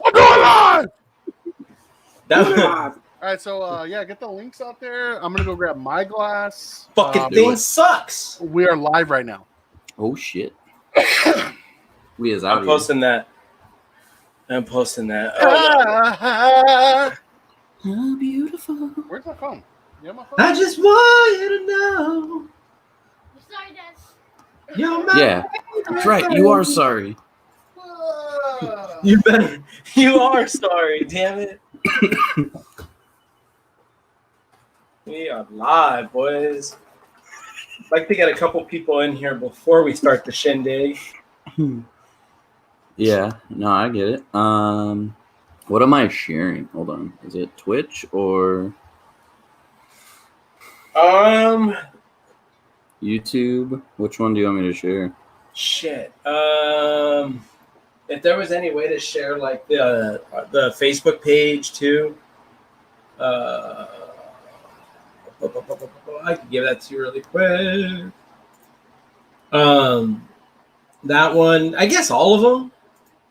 I'm going live. That All right, so get the links out there. I'm gonna go grab my glass. fucking thing sucks. We are live right now. Oh shit. We is I'm out here. posting that. Oh, beautiful. Where's my phone? You have my phone? I just want you to know. Sorry, Dad. You're my Yeah, that's right. You are sorry. You better. You are sorry. Damn it. We are live, boys. I'd like to get a couple people in here before we start the shindig. Yeah, no, I get it. What am I sharing? Hold on. Is it Twitch or YouTube? Which one do you want me to share? Shit. If there was any way to share like the Facebook page too, I could give that to you really quick. That one, I guess all of them.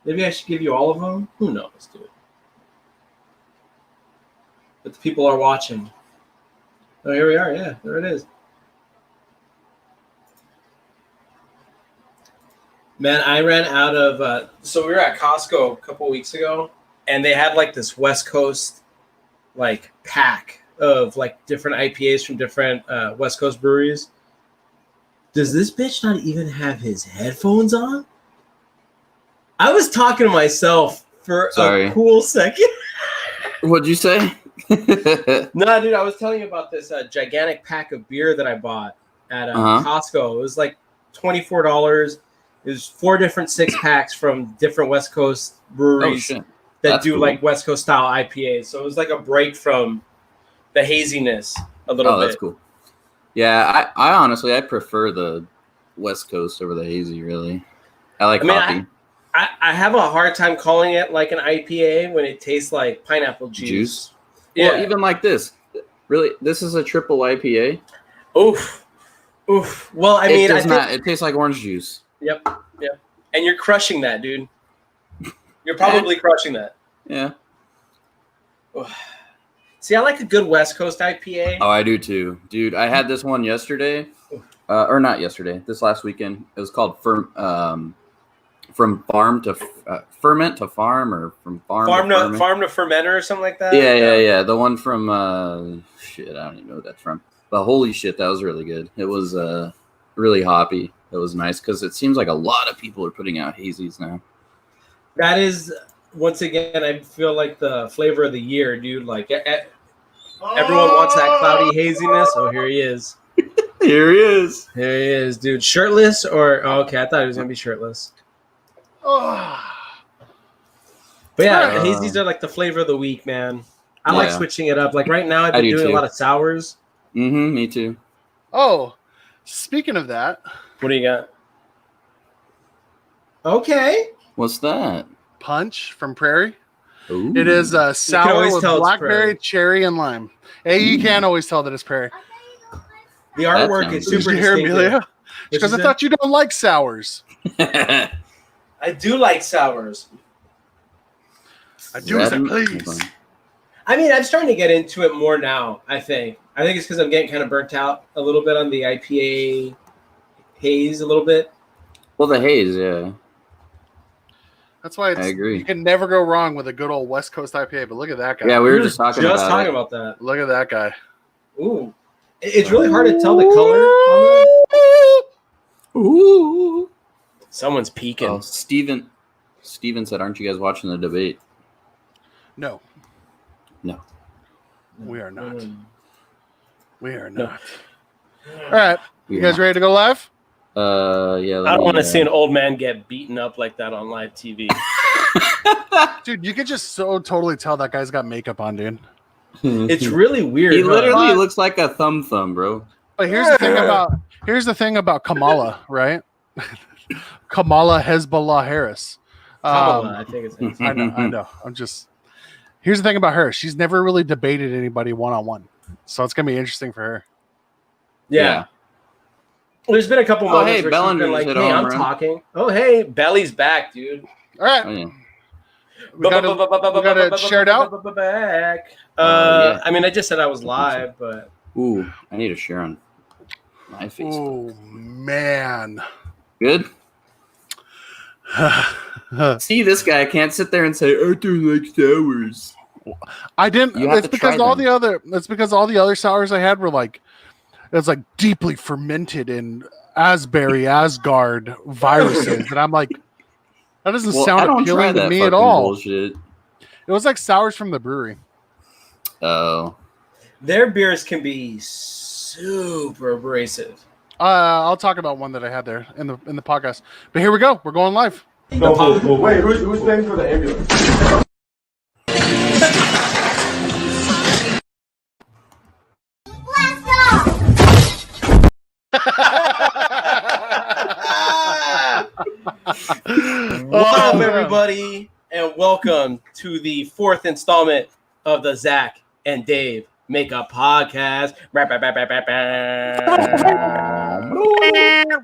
Maybe I should give you all of them. Who knows, dude? But the people are watching. Oh, here we are. Yeah, there it is. Man, I ran out of. So we were at Costco a couple weeks ago, and they had like this West Coast, like pack of like different IPAs from different West Coast breweries. Does this bitch not even have his headphones on? I was talking to myself for a cool second. What'd you say? No, dude, I was telling you about this gigantic pack of beer that I bought at Costco. It was like $24. It was 4 different 6-packs from different West Coast breweries that do cool. Like West Coast style IPAs. So it was like a break from the haziness a little bit. Oh, that's cool. Yeah, I honestly I prefer the West Coast over the hazy. Really, I like hoppy. I have a hard time calling it like an IPA when it tastes like pineapple juice. Yeah. Well, even like this. Really, this is a triple IPA. Oof. Well, I mean, it tastes like orange juice. Yep. And you're crushing that, dude. You're probably crushing that. Yeah. See, I like a good West Coast IPA. Oh, I do too. Dude, I had this one yesterday. Or not yesterday. This last weekend. It was called From Farm to Ferment to Farm, or From Farm to Fermenter or something like that? Yeah. The one from, I don't even know what that's from. But holy shit, that was really good. It was really hoppy. It was nice because it seems like a lot of people are putting out hazies now. That is, once again, I feel like the flavor of the year, dude. Like, everyone wants that cloudy haziness. Oh, here he is. Here he is, dude. Shirtless or... Oh, okay, I thought he was going to be shirtless. But yeah, hazies are like the flavor of the week, man. I like switching it up. Like right now, I've been doing a lot of sours. Me too. Oh, speaking of that, what do you got? Okay. What's that? Punch from Prairie. Ooh. It is sour with blackberry, cherry, and lime. Hey, you can't always tell that it's Prairie. The artwork is super distinctive. Amelia? Because I thought you don't like sours. I do like sours. I do as I please. I mean, I'm starting to get into it more now, I think. I think it's because I'm getting kind of burnt out a little bit on the IPA haze a little bit. Well, the haze, yeah. That's why I agree. You can never go wrong with a good old West Coast IPA, but look at that guy. Yeah, we were just talking about that. Look at that guy. Ooh. It's really hard to tell the color on that. Ooh. Someone's peeking. Oh, Steven said, "Aren't you guys watching the debate?" No. We are not. We are not. All right. You guys ready to go live? Yeah. I don't want to see an old man get beaten up like that on live TV. Dude, you could just so totally tell that guy's got makeup on, dude. It's really weird. He literally looks like a thumb, bro. But here's the thing about Kamala, right? Kamala Hezbollah Harris. Kamala, I think it's. I know. Here's the thing about her. She's never really debated anybody one-on-one. So it's going to be interesting for her. Yeah. There's been a couple moments where she's been like, hey, I'm talking. Oh, hey, Belly's back, dude. All right. Oh, yeah. We gotta share it out. Back. Yeah. I mean, I just said I was live, but Ooh, I need to share on my Facebook. Oh man. Good. See, this guy can't sit there and say, I don't like sours. I didn't. You have It's to because try all them. the other. It's because all the other sours I had were like, it was like deeply fermented in Asgard viruses, and I'm like, that doesn't Well, I sound don't try appealing to that me fucking at all. bullshit. It was like sours from the brewery. Oh. their beers can be super abrasive. I'll talk about one that I had there in the podcast. But here we go. We're going live. No, wait, who's paying for the ambulance? What up, everybody, and welcome to the 4th installment of the Zach and Dave Makeup Podcast.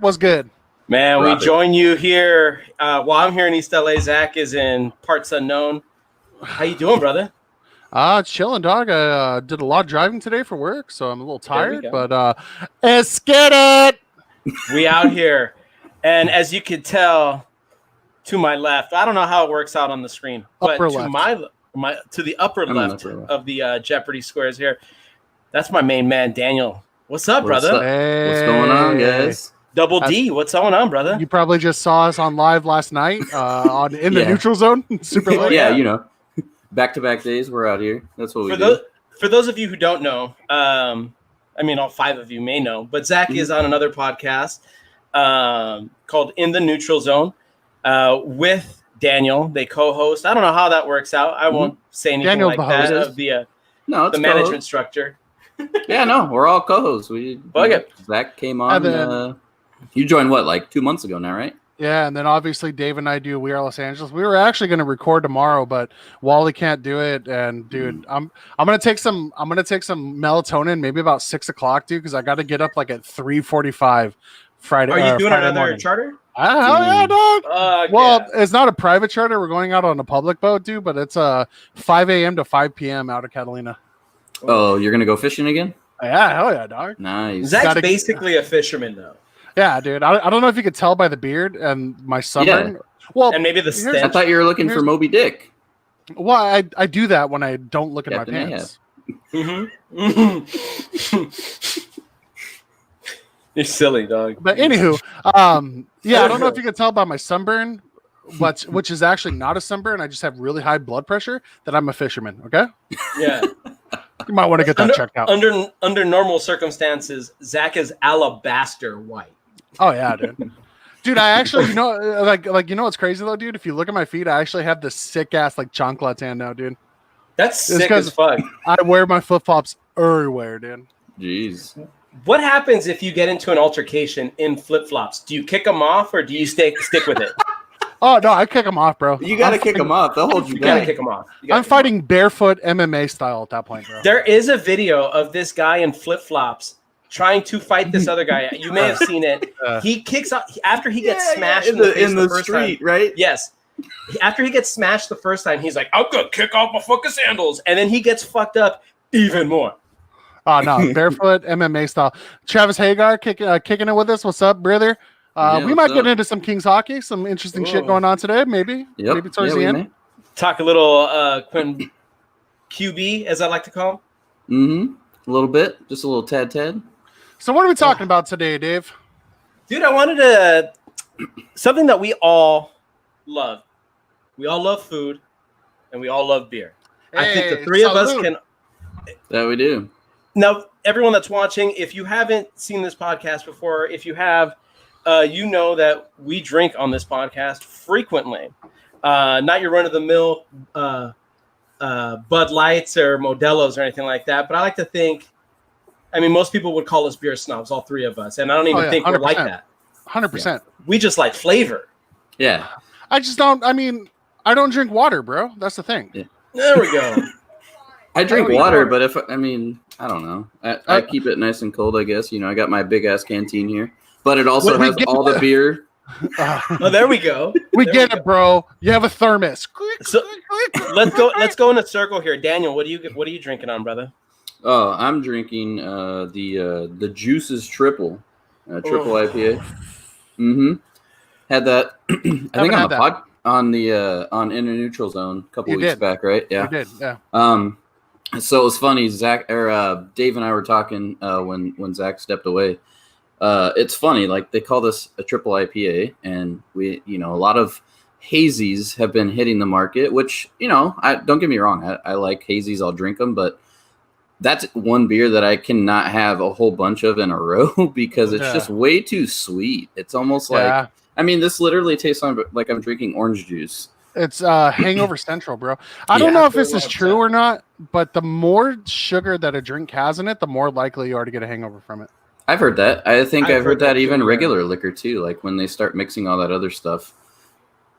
Was good. Man, we Robert. join you here. While I'm here in East LA, Zach is in parts unknown. How you doing, brother? Chilling, dog. I did a lot of driving today for work, so I'm a little There we tired. go. But let's get it. We out here, and as you can tell, to my left, I don't know how it works out on the screen, but Upper to left. my to the upper I'm on left the upper left. of the Jeopardy squares here, that's my main man, Daniel. What's up, What's brother? up? What's going on, guys? Double D, what's going on, brother? You probably just saw us on live last night on in the Yeah. neutral zone. Super late. Yeah, yeah. you know, back-to-back days, we're out here. That's what we do. For those of you who don't know, I mean, all 5 of you may know, but Zach Mm-hmm. is on another podcast called In the Neutral Zone with Daniel. They co-host. I don't know how that works out. I won't say anything Daniel's like the that host. of the No, it's management co-host. structure. Yeah, no, we're all co-hosts. We Okay. Zach came on. And then- You joined what, like 2 months ago now, right? Yeah, and then obviously Dave and I do We Are Los Angeles. We were actually going to record tomorrow, but Wally can't do it. And dude, I'm gonna take some melatonin, maybe about 6 o'clock, dude, because I got to get up like at 3:45 Friday. Are you doing Friday another morning. charter? Hell yeah, dog. Well, Yeah. it's not a private charter. We're going out on a public boat, dude, but it's 5 a.m. to 5 p.m. out of Catalina. Oh, you're gonna go fishing again? Yeah, hell yeah, dog. Nice. Zach's gotta- basically a fisherman, though, Yeah, dude. I don't know if you could tell by the beard and my sunburn. Well, and maybe the Here's- I stench. thought you were looking for Moby Dick. well, I do that when I don't look at Captain my Ahab. pants. Mhm. You're silly, dog. But anywho, yeah, I don't know if you can tell by my sunburn, which is actually not a sunburn. I just have really high blood pressure. That I'm a fisherman. Okay, Yeah. you might want to get that checked out. Under normal circumstances, Zach is alabaster white. Oh yeah, dude. Dude, I actually, like you know what's crazy though, dude? If you look at my feet, I actually have this sick ass like chancla tan now, dude. That's It's sick 'cause- as fuck. I wear my flip flops everywhere, dude. Jeez. What happens if you get into an altercation in flip flops? Do you kick them off or do you stick with it? Oh no, I kick them off, bro. You gotta I'm kick them off. They'll hold you You gotta back. kick them off. I'm fighting barefoot MMA style at that point, bro. There is a video of this guy in flip flops trying to fight this other guy. You may have seen it. He kicks out after he gets smashed in in the, the, face in the first street, time. right? Yes. After he gets smashed the first time, he's like, I'm gonna kick off my fucking sandals. And then he gets fucked up even more. Oh no, barefoot MMA style. Travis Hagar kicking it with us. What's up, brother? Yeah, We what's might get up? into some Kings hockey, some interesting shit Whoa. going on today. Maybe, Yep. maybe towards Yeah, the we end. may. Talk a little Quinn QB, as I like to call him. A little bit, just a little tad. So, what are we talking about today, Dave? Dude, I wanted to something that we all love. We all love food and we all love beer. I think the Hey, three of us salute. can. That we do. Now, everyone that's watching, if you haven't seen this podcast before, if you have, you know that we drink on this podcast frequently. Not your run-of-the-mill Bud Lights or Modelo's or anything like that, but I like to think, I mean, most people would call us beer snobs, all 3 of us, and I don't even Oh, yeah, think we're like 100%. that. 100%. We just like flavor. Yeah. I just don't. I mean, I don't drink water, bro. That's the thing. Yeah. There we go. I drink don't eat water, water. but I don't know. I keep it nice and cold, I guess. You know, I got my big ass canteen here, but it also What we has get- all the beer Oh, there we go. We There get we it, bro. You have a thermos. So- Let's go. Let's go in a circle here. Daniel, what are you drinking on, brother? Oh, I'm drinking the Juices Triple, triple IPA. Mm-hmm. Had that. I think Haven't on had the that. on Inner Neutral Zone a couple You weeks did. back, right? We Yeah. did, yeah. So it was funny. Dave and I were talking when Zach stepped away. It's funny. Like they call this a triple IPA, and a lot of hazies have been hitting the market. Which I don't get me wrong. I like hazies. I'll drink them, but that's one beer that I cannot have a whole bunch of in a row because it's just way too sweet. It's almost Yeah. like, this literally tastes like I'm drinking orange juice. It's hangover central, bro. I don't know if this is 100%. true or not, but the more sugar that a drink has in it, the more likely you are to get a hangover from it. I've heard that. I think I've heard that too, even yeah. regular liquor too. Like when they start mixing all that other stuff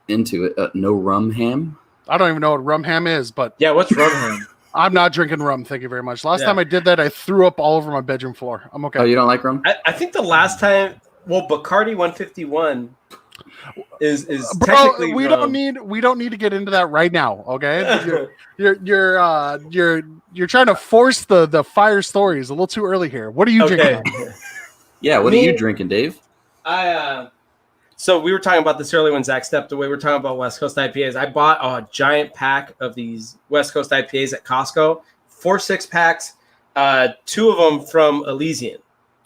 into it. No rum ham. I don't even know what rum ham is, but Yeah, what's rum ham? I'm not drinking rum. Thank you very much. Last Yeah. time I did that, I threw up all over my bedroom floor. I'm okay. Oh, you don't like rum? I think the last time, Bacardi 151 is Bro, technically we rum. don't need to get into that right now. Okay, you're trying to force the fire stories a little too early here. What are you Okay. drinking? Yeah. What Me- are you drinking, Dave? So we were talking about this earlier when Zach stepped away. We were talking about West Coast IPAs. I bought a giant pack of these West Coast IPAs at Costco, 4 6-packs, 2 of them from Elysian.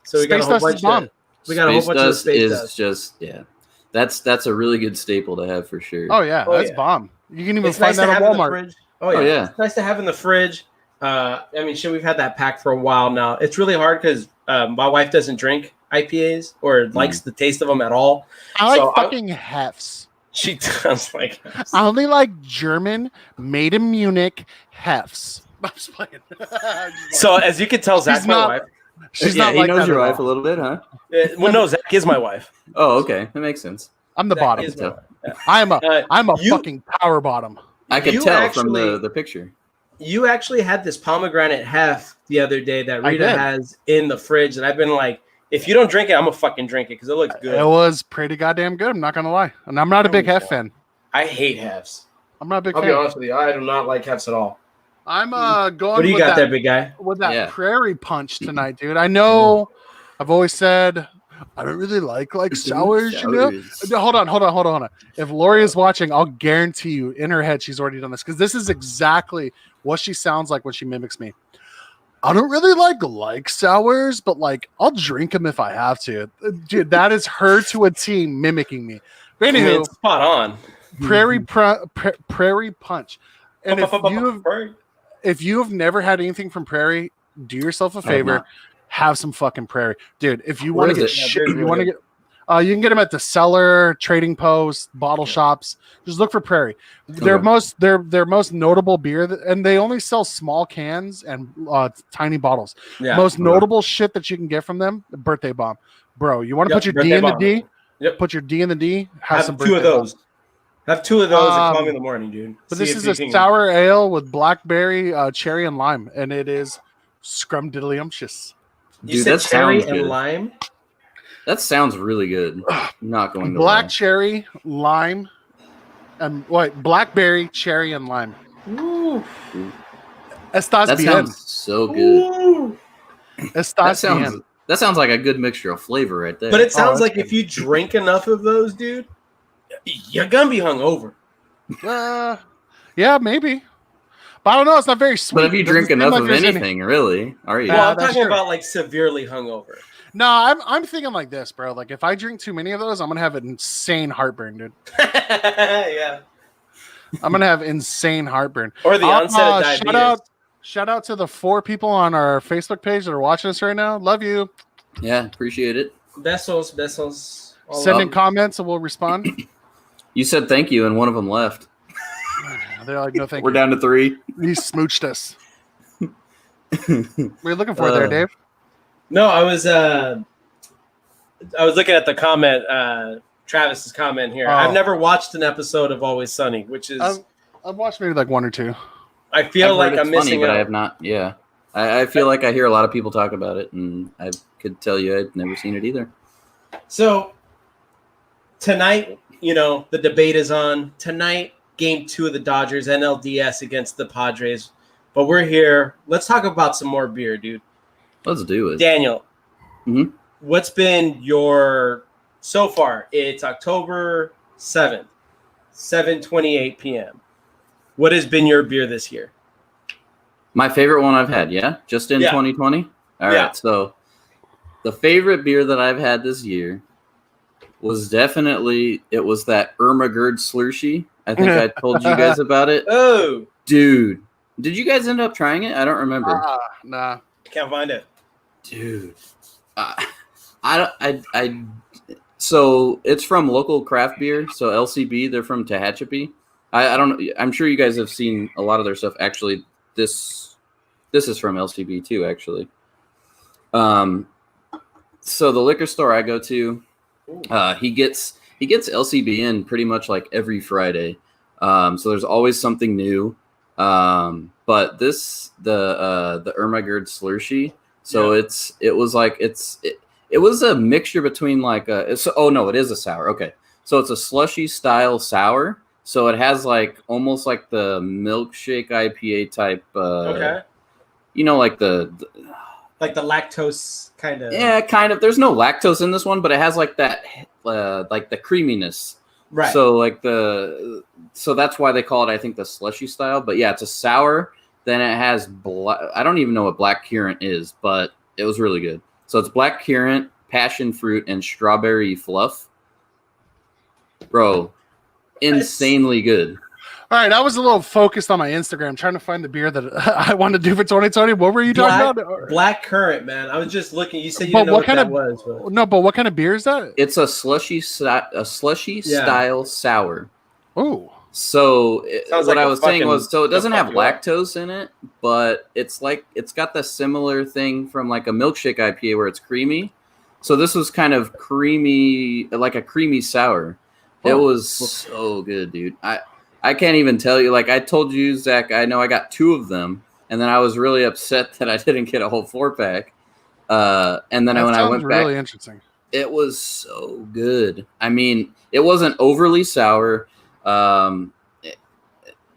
So we got a Space whole Dust is bunch bomb. of we got a whole Space bunch of Dust Space is Dust. just That's a really good staple to have for sure. Oh yeah, Oh, that's yeah. bomb. You can even It's find nice to that have at in the Walmart. fridge. Oh, yeah. It's nice to have in the fridge. We've had that pack for a while now. It's really hard because my wife doesn't drink IPAs or likes the taste of them at all. I like So fucking hefts. She does like. I only like German, made in Munich hefts. I'm just playing. So as you can tell, Zach's She's my not- wife. She's Yeah, not he like knows that your at wife a all. little bit, huh? Well, no, Zach is my wife. Oh, okay. That makes sense. I'm the Zach bottom. is my wife. Yeah. I'm a You- fucking power bottom. I could You tell from actually- the picture. You actually had this pomegranate heft the other day that I Rita did. has in the fridge, and I've been like, if you don't drink it, I'm gonna fucking drink it because it looks good. It was pretty goddamn good. I'm not gonna lie, and I'm not a big Oh, heft fan. I hate hefts. I'm not a big I'll be fan. honest with you, I do not like hefts at all. I'm going What do you with got that, there, big guy? with that Yeah. prairie punch tonight, dude. I know. I've always said I don't really like sours. You know. Hold on. If Lori is watching, I'll guarantee you in her head she's already done this because this is exactly what she sounds like when she mimics me. I don't really like sours, but I'll drink them if I have to. Dude, that is her to a T mimicking me. But I mean, anywho, it's spot on. prairie punch. And if you have never had anything from Prairie, do yourself a favor. not. Have some fucking Prairie, dude. If you Where want to is get it? Yeah, shit, they're you want to really get. You can get them at the Cellar, Trading Post, bottle shops. Just look for Prairie. Their Okay. their most notable beer, and they only sell small cans and tiny bottles. Yeah. Most notable shit that you can get from them, Birthday Bomb, bro. You want to Yep, put your Birthday D in the Bomb. D? Yep. Put your D in the D. Have some Have 2 of Birthday Bomb. those. Have 2 of those and call Um, me in the morning, dude. But See this if is you a can- sour ale with blackberry, cherry, and lime, and it is scrumdiddlyumptious. You Dude, said that cherry sounds and good. lime. That sounds really good. Not going to Black lie. cherry, lime, and what? Blackberry, cherry, and lime. Estás That bien. sounds so good. Ooh. Estás bien. That sounds like a good mixture of flavor right there. But it sounds that's like if you drink enough of those, dude, you're gonna be hungover. Yeah, maybe. But I don't know. It's not very sweet. But if you It doesn't drink seem enough like of there's any- anything, really, are you? Yeah, Well, I'm that's talking true. about like severely hungover. No, I'm thinking like this, bro. Like if I drink too many of those, I'm gonna have insane heartburn, dude. Yeah. I'm gonna have insane heartburn. Or the onset of diabetes. Shout out to the 4 people on our Facebook page that are watching us right now. Love you. Yeah, appreciate it. Besos. All Send up. in comments and we'll respond. You said thank you, and one of them left. They're like, no, thank We're you. down to 3. He smooched us. What are you looking for there, Dave? No, I was looking at the comment, Travis's comment here. Oh. I've never watched an episode of Always Sunny, which is I've watched maybe like 1 or 2. I feel I've like heard I'm it's funny, missing but I out. have not. Yeah, I feel like I hear a lot of people talk about it, and I could tell you I'd never seen it either. So tonight, the debate is on. Tonight, game 2 of the Dodgers NLDS against the Padres. But we're here. Let's talk about some more beer, dude. Let's do it. Daniel, Mhm. what's been your so far? It's October 7th, 7:28 p.m. What has been your beer this year? My favorite one I've had, yeah? Just in Yeah. 2020? All Yeah. right, so the favorite beer that I've had this year was definitely, it was that Ermagerd Slurshie. I think I told you guys about it. Oh, Dude, did you guys end up trying it? I don't remember. Nah. can't find it. Dude, so it's from local craft beer. So LCB, they're from Tehachapi. I don't know. I'm sure you guys have seen a lot of their stuff. Actually, this is from LCB too. Actually, so the liquor store I go to, he gets LCB in pretty much like every Friday. So there's always something new. But the Ermagerd Slurshie. So it was a mixture between like it is a sour. Okay. So it's a slushy style sour. So it has like almost like the milkshake IPA type. Okay. Like the Like the lactose kind of. yeah, kind of. There's no lactose in this one, but it has like that like the creaminess. Right. So so that's why they call it, I think, the slushy style. But yeah, it's a sour. Then it has I don't even know what black currant is, but it was really good. So it's black currant, passion fruit, and strawberry fluff. Bro, insanely good. All right, I was a little focused on my Instagram trying to find the beer that I wanted to do for 2020. What were you talking about? Black currant, man. I was just looking. You said you But didn't know what what kind that of- was. But... No, but what kind of beer is that? It's a slushy style sour. Oh, Sounds What like I a was saying fucking- was, so it doesn't they'll have fuck you up. lactose in it, but it's got the similar thing from like a milkshake IPA where it's creamy. So this was kind of creamy, like a creamy sour. It was so good, dude. I can't even tell you. Like I told you, Zach, I know I got 2 of them, and then I was really upset that I didn't get a whole 4-pack. And then that when I sounds went really back, interesting. it was so good. I mean, it wasn't overly sour.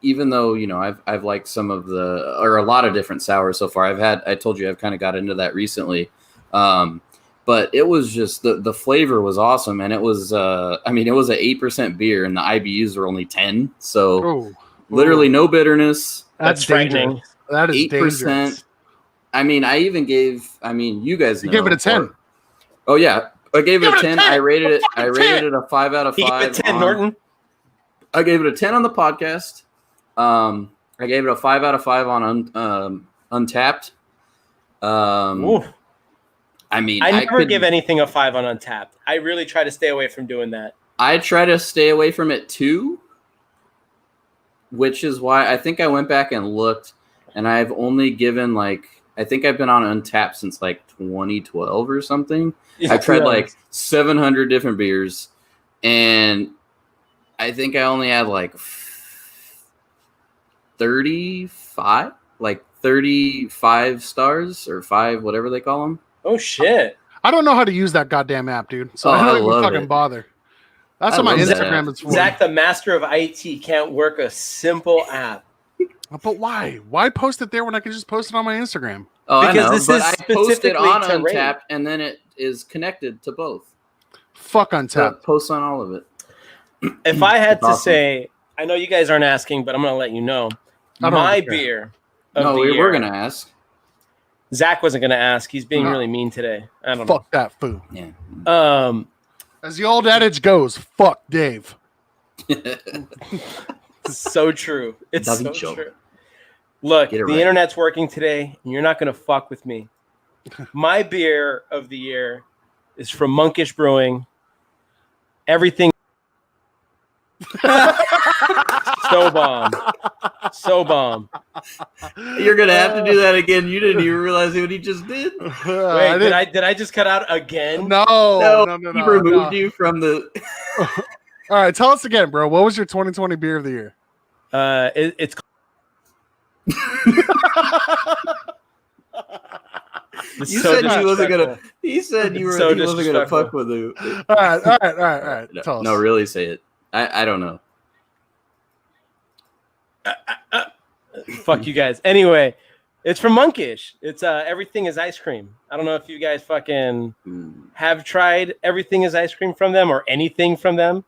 Even though, I've liked some of or a lot of different sours so far. I told you I've kind of got into that recently. But it was just, the flavor was awesome. And it was, it was an 8% beer and the IBUs were only 10. So Oh, literally no bitterness. That's frightening. dangerous. That is 8%. dangerous. I mean, I even gave, you guys know. You gave it a 10. Oh yeah. I gave it Give a it a 10. 10. I rated it. Fucking I rated it a 5 out of 5. He gave it 10, on- Norton. I gave it a 10 on the podcast. I gave it a 5 out of 5 on Untapped. Ooh. I mean, I never could- give anything a 5 on Untapped. I really try to stay away from doing that. I try to stay away from it too, which is why I think I went back and looked, and I've only given I think I've been on Untapped since 2012 or something. I've tried 700 different beers, and I think I only had 35 stars or 5, whatever they call them. Oh shit! I don't know how to use that goddamn app, dude. So Oh, I I don't even love fucking it. bother. That's I what my love that Instagram app. is for. Zach, the master of IT, can't work a simple app. But why? Why post it there when I can just post it on my Instagram? Oh, Because I know, this but is I post it specifically on to rate. Untapped, and then it is connected to both. Fuck So Untapped. it posts on all of it. If I had It's to awesome. say, I know you guys aren't asking, but I'm going to let you know. I don't My understand. beer of No, the we year. were gonna ask. Zach wasn't going to ask. He's being No. really mean today. I don't Fuck that fool. Yeah. know. As the old adage goes, fuck Dave. So true. It's so Davicho. true. Look, Get the it right. internet's working today, and you're not going to fuck with me. My beer of the year is from Monkish Brewing. Everything. So bomb. So bomb. You're gonna have to do that again. You didn't even realize what he just did. Wait, did I just cut out again? No, no. He removed no. you from the. All right, tell us again, bro. What was your 2020 beer of the year? It's It's You so said you wasn't gonna. disrespectful. He said you were. So he wasn't gonna disrespectful. fuck with you. All right. Tell us. No, really, say it. I don't know. Fuck you guys. Anyway, it's from Monkish. It's Everything is Ice Cream. I don't know if you guys fucking have tried Everything is Ice Cream from them or anything from them.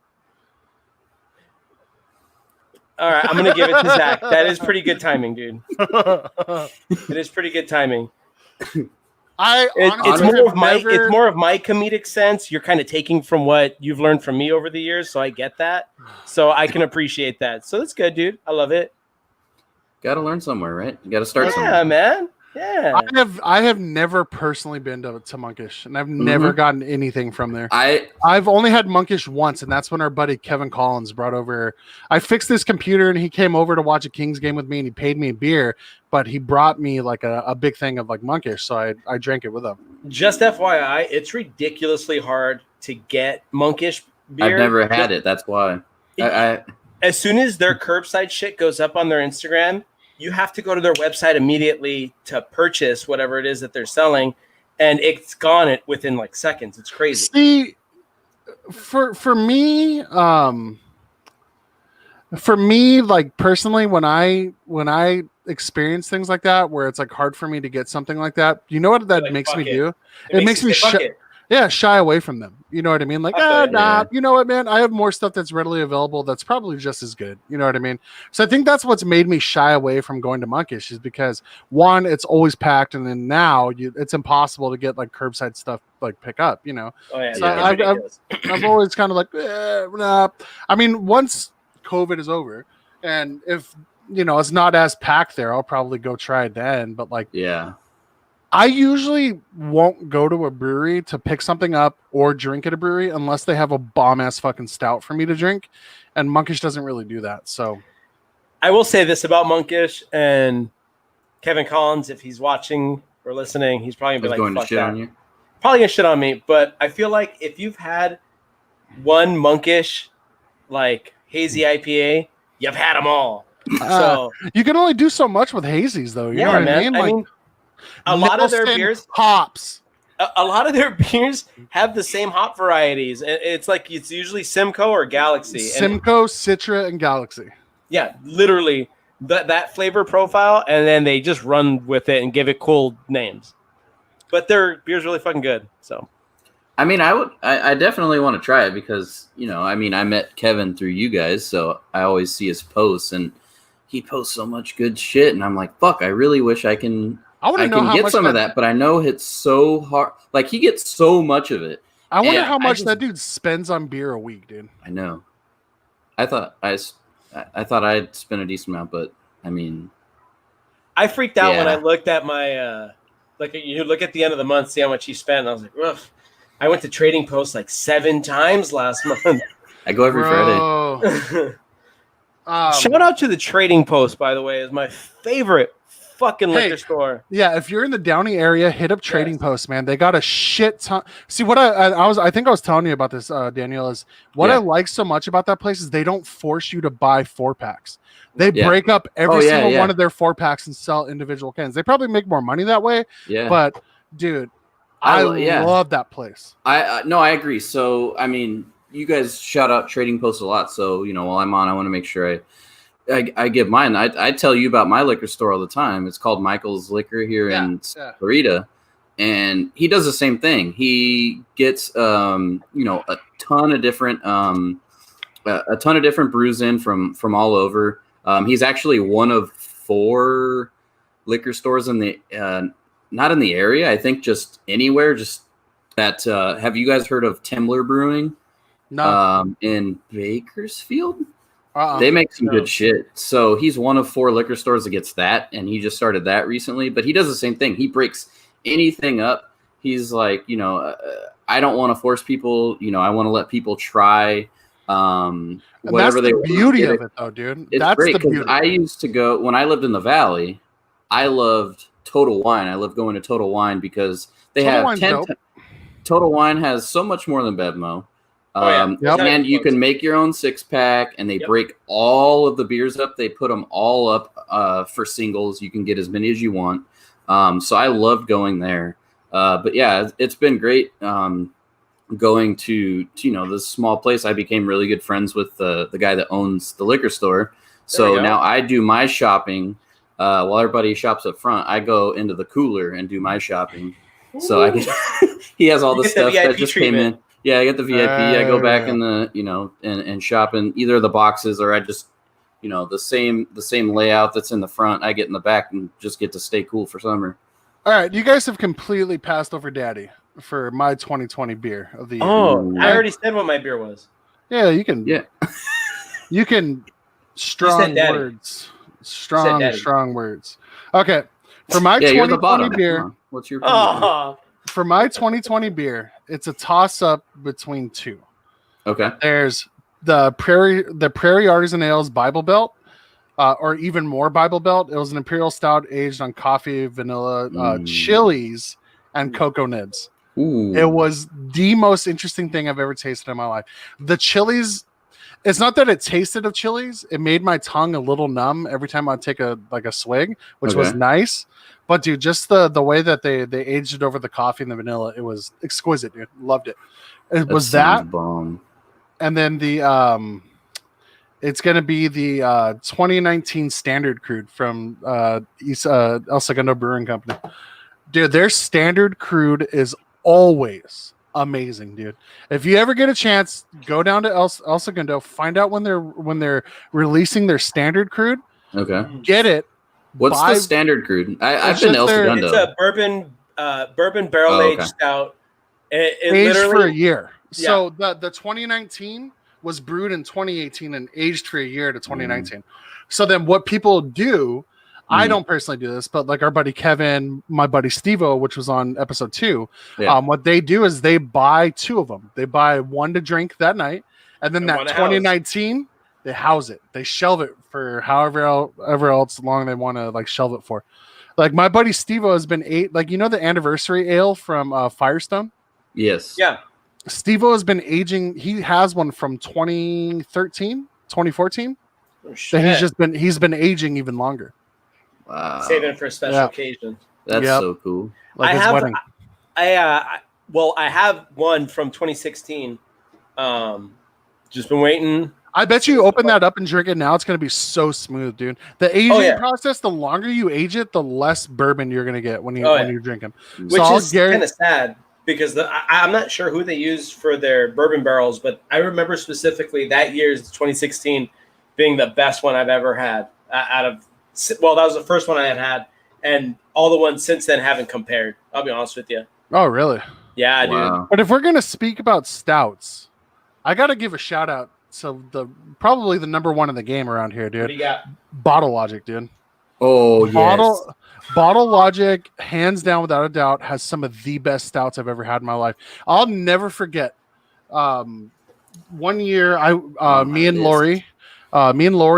All right, I'm gonna give it to Zach. That is pretty good timing, dude. It is pretty good timing. It's more of my comedic sense. You're kind of taking from what you've learned from me over the years, so I get that. So I can appreciate that. So that's good, dude. I love it. Got to learn somewhere, right? You got to start Yeah, somewhere. man. Yeah. I have never personally been to Monkish, and I've never gotten anything from there. I've only had Monkish once, and that's when our buddy Kevin Collins brought over. I fixed this computer, and he came over to watch a Kings game with me, and he paid me a beer, but he brought me like a big thing of like Monkish, so I drank it with him. Just FYI, it's ridiculously hard to get Monkish beer. I've never had it. That's why. As soon as their curbside shit goes up on their Instagram, you have to go to their website immediately to purchase whatever it is that they're selling, and it's gone within like seconds. It's crazy. See, for me, like personally, when I experience things like that, where it's like hard for me to get something like that, you know what that Like, makes me fuck it. do? It makes me shy away from them. You know what I mean? Like, Yeah. you know what, man? I have more stuff that's readily available that's probably just as good. You know what I mean? So I think that's what's made me shy away from going to Monkish, is because one, it's always packed, and then now it's impossible to get like curbside stuff like pick up. You know? Oh yeah, So that's ridiculous. I've always kind of like, nah. I mean, once COVID is over, and if it's not as packed there, I'll probably go try it then. But like, Yeah. I usually won't go to a brewery to pick something up or drink at a brewery unless they have a bomb ass fucking stout for me to drink, and Monkish doesn't really do that. So I will say this about Monkish and Kevin Collins, if he's watching or listening, he's probably gonna Is be going like, to "Fuck shit that." on you. Probably gonna shit on me, but I feel like if you've had one Monkish like hazy IPA, you've had them all. So you can only do so much with hazies, though. You know what man. I mean? A lot of their Nelson beers, hops. a lot of their beers have the same hop varieties. It's like it's usually Simcoe or Galaxy. Simcoe, Citra, and Galaxy. Yeah, literally that flavor profile, and then they just run with it and give it cool names. But their beer's really fucking good. So, I mean, I definitely want to try it because, I met Kevin through you guys, so I always see his posts, and he posts so much good shit, and I'm like, fuck, I really wish I can get some of that, but I know it's so hard. Like, he gets so much of it. I wonder how much that dude spends on beer a week, dude. I know. I thought I'd spend a decent amount, but I mean, I freaked out when I looked at my you look at the end of the month, see how much he spent, and I was like, rough. I went to Trading Post like 7 times last month. I go every Friday. Shout out to the Trading Post, by the way, is my favorite fucking liquor store. Yeah, if you're in the Downey area, hit up Trading Post, man. They got a shit ton. See, what I think I was telling you about this, Daniel, is what I like so much about that place is they don't force you to buy 4-packs. They break up every single one of their 4-packs and sell individual cans. They probably make more money that way. Yeah, but dude, I love that place. No, I agree. So, I mean, you guys shout out Trading Post a lot. So, while I'm on, I want to make sure I give mine. I tell you about my liquor store all the time. It's called Michael's Liquor here in Florida, and he does the same thing. He gets a ton of different brews in from all over. He's actually one of 4 liquor stores in the not in the area. I think just anywhere. Just that. Have you guys heard of Timler Brewing? No. In Bakersfield. They make some good shit. So he's one of 4 liquor stores that gets that, and he just started that recently. But he does the same thing. He breaks anything up. He's like, I don't want to force people. I want to let people try whatever they want. That's the beauty of it, though, dude. It's great because I used to go when I lived in the Valley. I loved Total Wine. I loved going to Total Wine because they have 10. Total Wine has so much more than Bevmo. And you can make your own 6-pack, and they break all of the beers up. They put them all up for singles. You can get as many as you want. So I loved going there. But yeah, it's been great. Going to this small place. I became really good friends with the guy that owns the liquor store. So now I do my shopping while everybody shops up front. I go into the cooler and do my shopping. So I get he has all the stuff that just came in. Yeah, I get the VIP. I go back in the and shop in either of the boxes, or I just the same layout that's in the front. I get in the back and just get to stay cool for summer. All right, you guys have completely passed over Daddy for my 2020 beer of the year. Oh, I already said what my beer was. Yeah, you can. Yeah, you can. Strong Daddy. words. Strong words. Okay, for my you're the 2020 bottom. beer. What's your for my 2020 beer? It's a toss up between two. Okay. There's the Prairie Artisan Ales Bible Belt. Or even more Bible Belt. It was an imperial stout aged on coffee, vanilla, chilies, and cocoa nibs. Ooh. It was the most interesting thing I've ever tasted in my life. The chilies, it's not that it tasted of chilies. It made my tongue a little numb every time I'd take a swig, which was nice. But dude, just the way that they aged it over the coffee and the vanilla, it was exquisite, dude. Loved it. It was that. Bomb. And then the it's going to be the 2019 Standard Crude from El Segundo Brewing Company. Dude, their Standard Crude is always amazing, dude. If you ever get a chance, go down to El Segundo, find out when they're releasing their Standard Crude. Okay. Get it. What's the Standard Crude? I've been El Segundo. It's a bourbon barrel aged stout. It aged literally for a year. Yeah. So the 2019 was brewed in 2018 and aged for a year to 2019. So then what people do, I don't personally do this, but like our buddy Kevin, my buddy Stevo, which was on episode 2, what they do is they buy 2 of them. They buy one to drink that night, and then that 2019 they house it. They shelve it for however else long they want to like shelve it for. Like my buddy Stevo has been the anniversary ale from Firestone. Yes. Yeah. Stevo has been aging. He has one from 2013, 2014. Oh, shit. That he's been aging even longer. Wow. Saving it for a special occasion. That's so cool. Like his wedding. I have one from 2016. Just been waiting. I bet you open that up and drink it now. It's going to be so smooth, dude. The aging process, the longer you age it, the less bourbon you're going to get when you're drinking. Which is kind of sad. Because I'm not sure who they used for their bourbon barrels, but I remember specifically that year's 2016 being the best one I've ever had that was the first one I had, and all the ones since then haven't compared. I'll be honest with you. Oh, really? Yeah, dude. But if we're going to speak about stouts, I got to give a shout out to probably the number one in the game around here, dude. What do you got? Bottle Logic, dude. Oh, yes. Bottle Logic, hands down, without a doubt, has some of the best stouts I've ever had in my life. I'll never forget. One year, me and Lori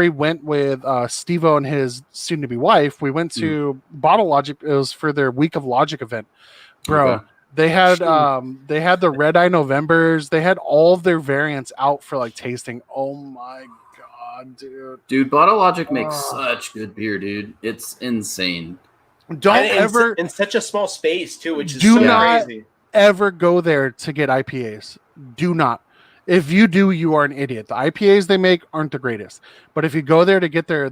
went with Stevo and his soon-to-be wife. We went to Bottle Logic. It was for their Week of Logic event, bro. Okay. They had the Red Eye Novembers. They had all of their variants out for like tasting. Oh my god, dude! Dude, Bottle Logic makes such good beer, dude. It's insane. In such a small space too, which is so crazy. Ever go there to get IPAs. Do not. If you do, you are an idiot. The IPAs they make aren't the greatest, but if you go there to get their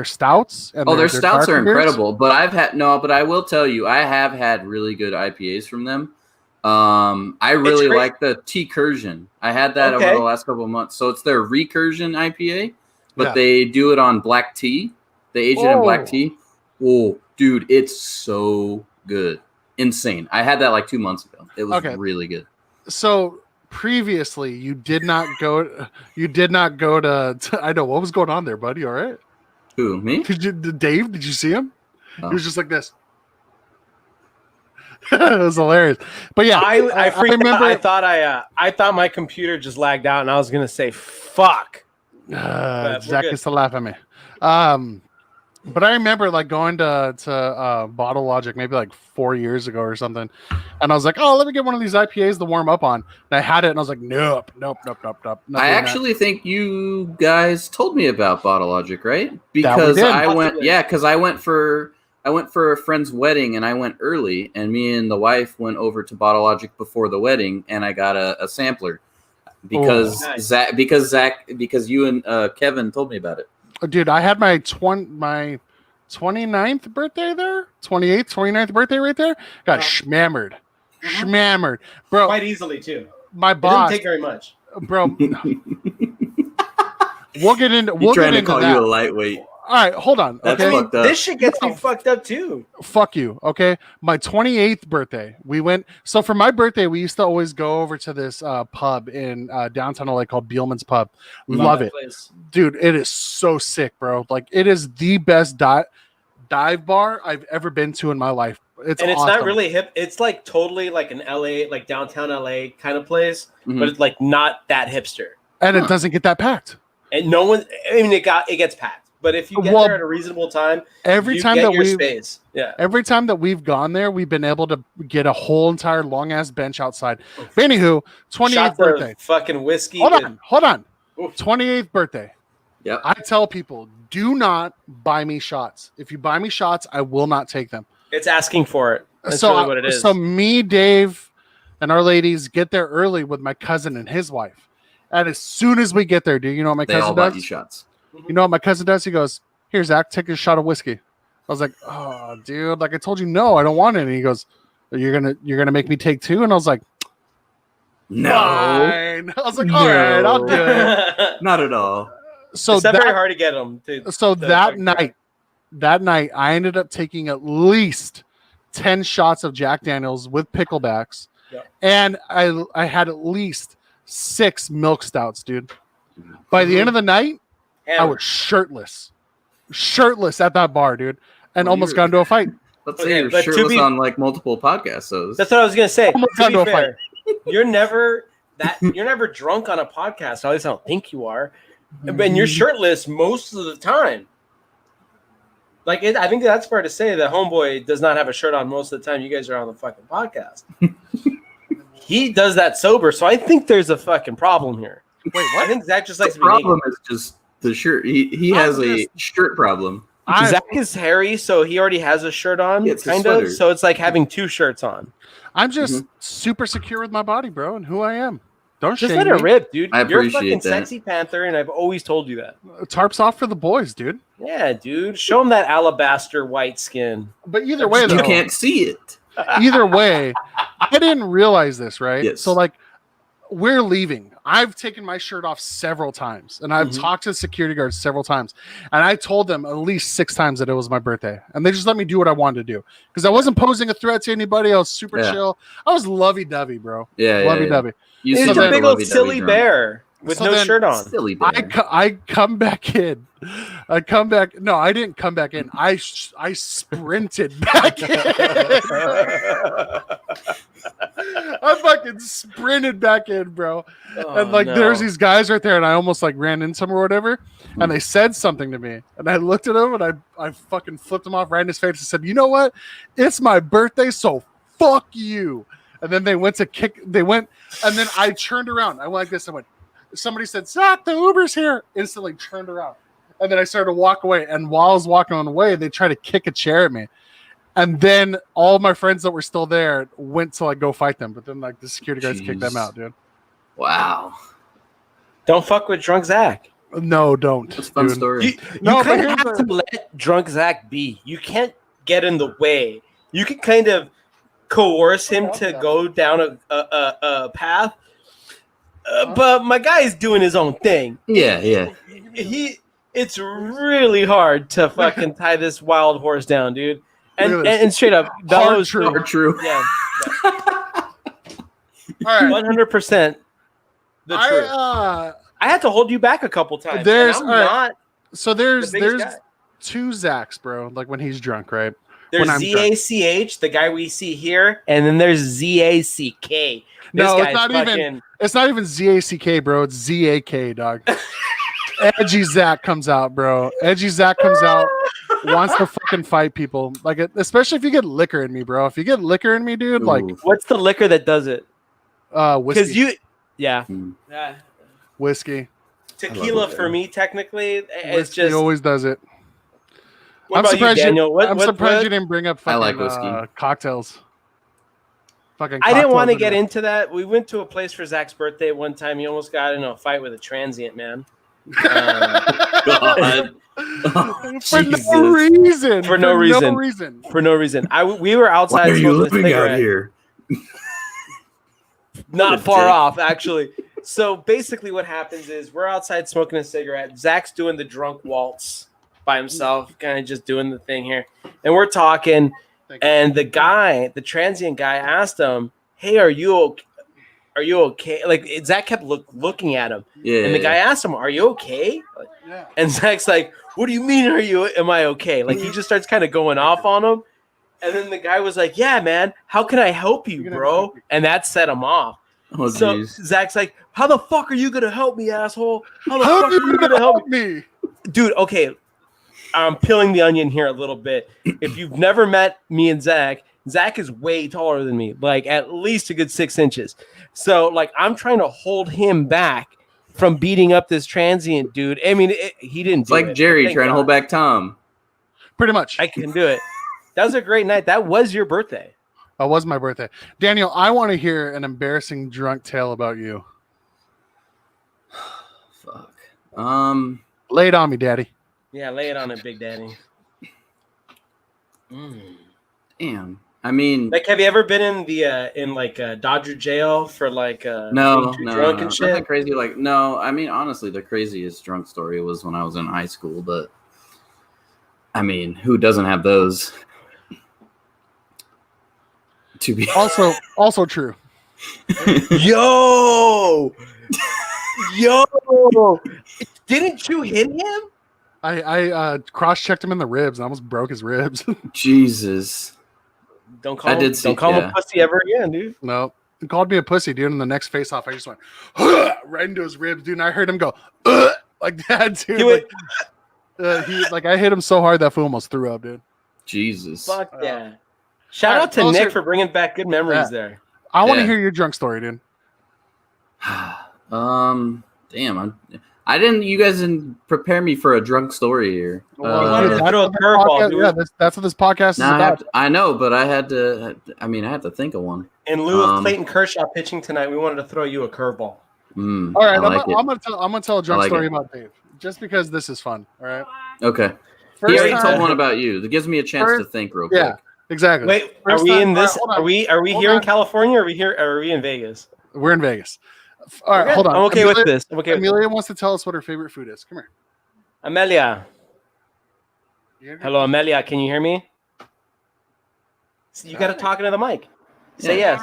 stouts, and their stouts are incredible. But I will tell you, I have had really good IPAs from them. I really like the T-Cursion. I had that over the last couple of months. So it's their Recursion IPA, but they do it on black tea. They age it in black tea. Oh, dude, it's so good. Insane. I had that like 2 months ago. It was really good. So previously you did not go to I know what was going on there, buddy. All right. Who, me? Dave, did you see him? He was just like this. It was hilarious. But yeah, I freaked out. I thought my computer just lagged out and I was gonna say fuck. Zach used to laugh at me. But I remember like going to Bottle Logic maybe like 4 years ago or something, and I was like, "Oh, let me get one of these IPAs to warm up on." And I had it, and I was like, "Nope." I actually think you guys told me about Bottle Logic, right? Because I went, because I went for I went for a friend's wedding and I went early, and me and the wife went over to Bottle Logic before the wedding, and I got a sampler because Nice. because you and Kevin told me about it. Dude, I had my 29th birthday there, 28th, 29th birthday right there. Got schmammered, bro. Quite easily too. My It didn't boss, take very much. bro. We'll get into. He's trying to call that. you a lightweight. All right, hold on. That's Okay, fucked up. This shit gets me fucked up too. fuck you. Okay, my 28th birthday, we went. So for my birthday, we used to always go over to this pub in downtown LA called Beelman's Pub. Love that it, place. dude. It is so sick, bro. Like it is the best dive bar I've ever been to in my life. It's And it's awesome. not really hip. It's like totally like an LA, like downtown LA kind of place, Mhm. but it's like not that hipster. and Huh. it doesn't get that packed. And no one, I mean, it gets packed. But if you get Well, there at a reasonable time, Every you time get that your we space. Yeah. Every time that we've gone there, we've been able to get a whole entire long ass bench outside. But anywho, 28th Shots birthday. of fucking whiskey. Hold and- on, hold on. Oof. 28th birthday. Yep. I tell people, do not buy me shots. If you buy me shots, I will not take them. It's asking for it. That's so, really what it is. so me, Dave, and our ladies get there early with my cousin and his wife. And as soon as we get there, dude, you know what my They all cousin bought you does? shots. You know what my cousin does? He goes, "Here, Zach, take a shot of whiskey." I was like, "Oh, dude, like I told you, no, I don't want it." And he goes, "You're gonna make me take two?" And I was like, No, "Fine." I was like, "All right, I'll do it." not at all. So it's not very that hard to get them. so the that fucking- night, I ended up taking at least 10 shots of Jack Daniels with picklebacks, Yep. and I had at least 6 milk stouts, dude. By the end of the night, I Hammer. was shirtless at that bar, dude, and Well, almost you're- got into a fight. Let's Okay, say you're but to shirtless be- on like multiple podcasts. So That's what I was gonna say. Almost To got be into a fair, you're never drunk on a podcast. At least I don't think you are. And you're shirtless most of the time. Like I think that's fair to say that Homeboy does not have a shirt on most of the time you guys are on the fucking podcast. He does that sober, so I think there's a fucking problem here. Wait, I what? think Zach just the likes to be naked. problem is just the shirt. He has I'm a just- shirt problem. Zach is hairy, so he already has a shirt on, Yeah, it's a kind sweater. of. So it's like having 2 shirts on. I'm just super secure with my body, bro, and who I am. Don't Just shame let me. it rip, dude. I You're a appreciate fucking that. sexy panther, and I've always told you that. Tarps off for the boys, dude. Yeah, dude. Show him that alabaster white skin. But either way, You though, can't see it. either way, I didn't realize this, right? Yes. So like we're leaving. I've taken my shirt off several times and I've Mhm. talked to security guards several times. And I told them at least 6 times that it was my birthday. And they just let me do what I wanted to do. Because I wasn't posing a threat to anybody. I was super Yeah. chill. I was lovey-dovey, bro. Yeah, Lovey-dovey. You He's So a then- big old silly bear with So no then- shirt on. Silly bear. I come back in. I come back. No, I didn't come back in. I sprinted back in. I fucking sprinted back in, bro. And like, there's these guys right there, and I almost like ran into them or whatever. And they said something to me, and I looked at them, and I fucking flipped them off right in his face and said, "You know what? It's my birthday, so fuck you." And then they went to kick. They went, and then I turned around. I went like this. I went. Somebody said, "Zach, the Uber's here." Instantly turned around, and then I started to walk away. And while I was walking on the way, they tried to kick a chair at me. And then all my friends that were still there went to like go fight them, but then like the security guards kicked them Jeez. out, dude. Wow, Don't fuck with drunk Zach. No, don't. that's a fun dude. story. You No, but kind of here's have the- to let drunk Zach be. You can't get in the way. You can kind of coerce him to go down a path. But my guy's doing his own thing. Yeah. It's really hard to fucking tie this wild horse down, dude. And Really? and straight up, that Hard was truth. Or true. yeah, All right. 100% the truth. I had to hold you back a couple times. There's- and I'm all right. not So the there's biggest there's guy. 2 Zachs, bro. Like when he's drunk, right? There's when I'm drunk. ZACH, the guy we see here, and then there's ZACK. No, This it's guy's not even. fucking- It's not even ZACK, bro. It's ZAK, dog. Edgy Zach comes out, bro. Edgy Zach comes out, wants to fucking fight people. Like, especially if you get liquor in me, bro. If you get liquor in me, dude, like Ooh. What's the liquor that does it? Because whiskey, yeah, Hmm. whiskey. tequila that. for me technically, it's Whiskey just always does it. What I'm about surprised you, Daniel? I'm surprised you didn't bring up I fucking like whiskey. cocktails. Fucking I didn't want to cocktails get are- into that. We went to a place for Zach's birthday one time. He almost got in a fight with a transient man. God. for Jesus. no reason. For no reason. For no reason. We were Why outside are you smoking a living out cigarette. here? Not What a far dick. off, actually. So basically, what happens is we're outside smoking a cigarette. Zach's doing the drunk waltz by himself, kind of just doing the thing here, and we're talking. Thank you. And the transient guy, asked him, "Hey, are you okay? Are you okay?" Like Zach kept looking at him, Yeah. and the guy asked him, "Are you okay?" Yeah. And Zach's like, "What do you mean? Am I okay?" Like he just starts kind of going off on him. And then the guy was like, "Yeah, man, how can I help you, You're gonna bro?" help me. And that set him off. Oh, So jeez. Zach's like, "How the fuck are you gonna help me, asshole? How the How fuck are are you gonna help me?" me? Dude, okay. I'm peeling the onion here a little bit. If you've never met me and Zach is way taller than me, like at least a good 6 inches. So like I'm trying to hold him back from beating up this transient dude. I mean, he didn't It's do like it. Jerry Thank trying to God. hold back Tom. Pretty much. I can do it. That was a great night. That was your birthday. That was my birthday. Daniel, I want to hear an embarrassing drunk tale about you. Fuck. Lay it on me, daddy. Yeah, lay it on it, Big Daddy. Damn. I mean, Like, have you ever been in the Dodger jail for like no, being too no, drunk no, and shit? nothing crazy. Like, no. I mean, honestly, the craziest drunk story was when I was in high school. But I mean, who doesn't have those? To be Also true. Yo, didn't you hit him? I cross-checked him in the ribs and I almost broke his ribs. Jesus. Don't call I him, did see- don't call him yeah. a pussy ever again, dude. No. He called me a pussy, dude. In the next face-off, I just went right into his ribs, dude. And I heard him go like that, dude. He went, I hit him so hard that fool almost threw up, dude. Jesus. fuck yeah. Shout out to Those Nick are- for bringing back good memories Yeah. there. I want to Yeah. hear your drunk story, dude. Damn. I didn't. You guys didn't prepare me for a drunk story here. Well, you wanted to that's throw a what this curveball, podcast- dude. yeah, that's what this podcast is Now about. I know, but I had to. I mean, I had to think of one. In lieu of Um, Clayton Kershaw pitching tonight, we wanted to throw you a curveball. Mm, All right, I like it. I'm gonna tell a drunk I like story it. about Dave, just because this is fun. All right. Okay. He First already time- told one about you. That gives me a chance to First- think real quick. Yeah, exactly. Wait, are First we time- in this? hold on. Are we Hold here in on. California? Or are we in Vegas? We're in Vegas. All right, Okay, hold on. I'm okay Amelia, with this. I'm okay with Amelia wants to tell us what her favorite food is. Come here. Amelia. You hear me? Hello, Amelia. Can you hear me? You got to talk into the mic. Say yes.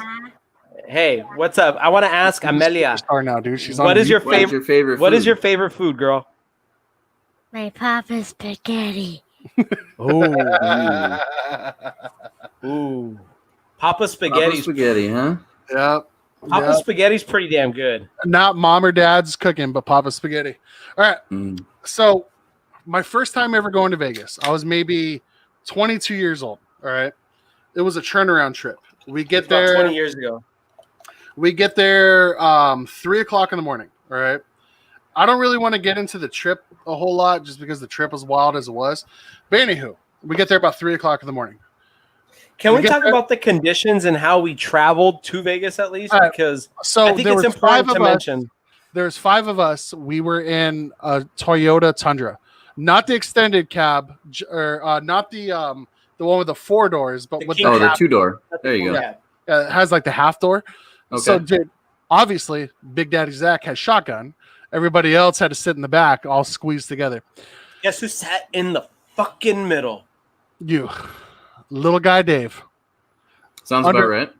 Hey, what's up? I want to ask She's a Amelia. superstar now, dude. She's What on is your YouTube. What is your favorite? What is food? your favorite food, girl? My papa's spaghetti. Oh, ooh. Papa Papa Spaghetti's. spaghetti, huh? Yep. Papa Yep. Spaghetti's pretty damn good. Not mom or dad's cooking, but Papa spaghetti. All right. Mm. So, my first time ever going to Vegas, I was maybe 22 years old. All right. It was a turnaround trip. We get About there. 20 years ago. We get there 3:00 in the morning. All right. I don't really want to get into the trip a whole lot just because the trip was wild as it was. But anywho, we get there about 3:00 in the morning. Can We we get talk there- about the conditions and how we traveled to Vegas at least? All right. Because So I think there it's was five important of to us. mention. There's 5 of us. We were in a Toyota Tundra, not the extended cab, or not the one with the 4 doors, but The with King Oh, the half- 2-door. There you go. Yeah. it has like the half door. Okay. So, dude, obviously, Big Daddy Zach had shotgun. Everybody else had to sit in the back, all squeezed together. Guess who sat in the fucking middle? You, little guy Dave. Sounds under- about right.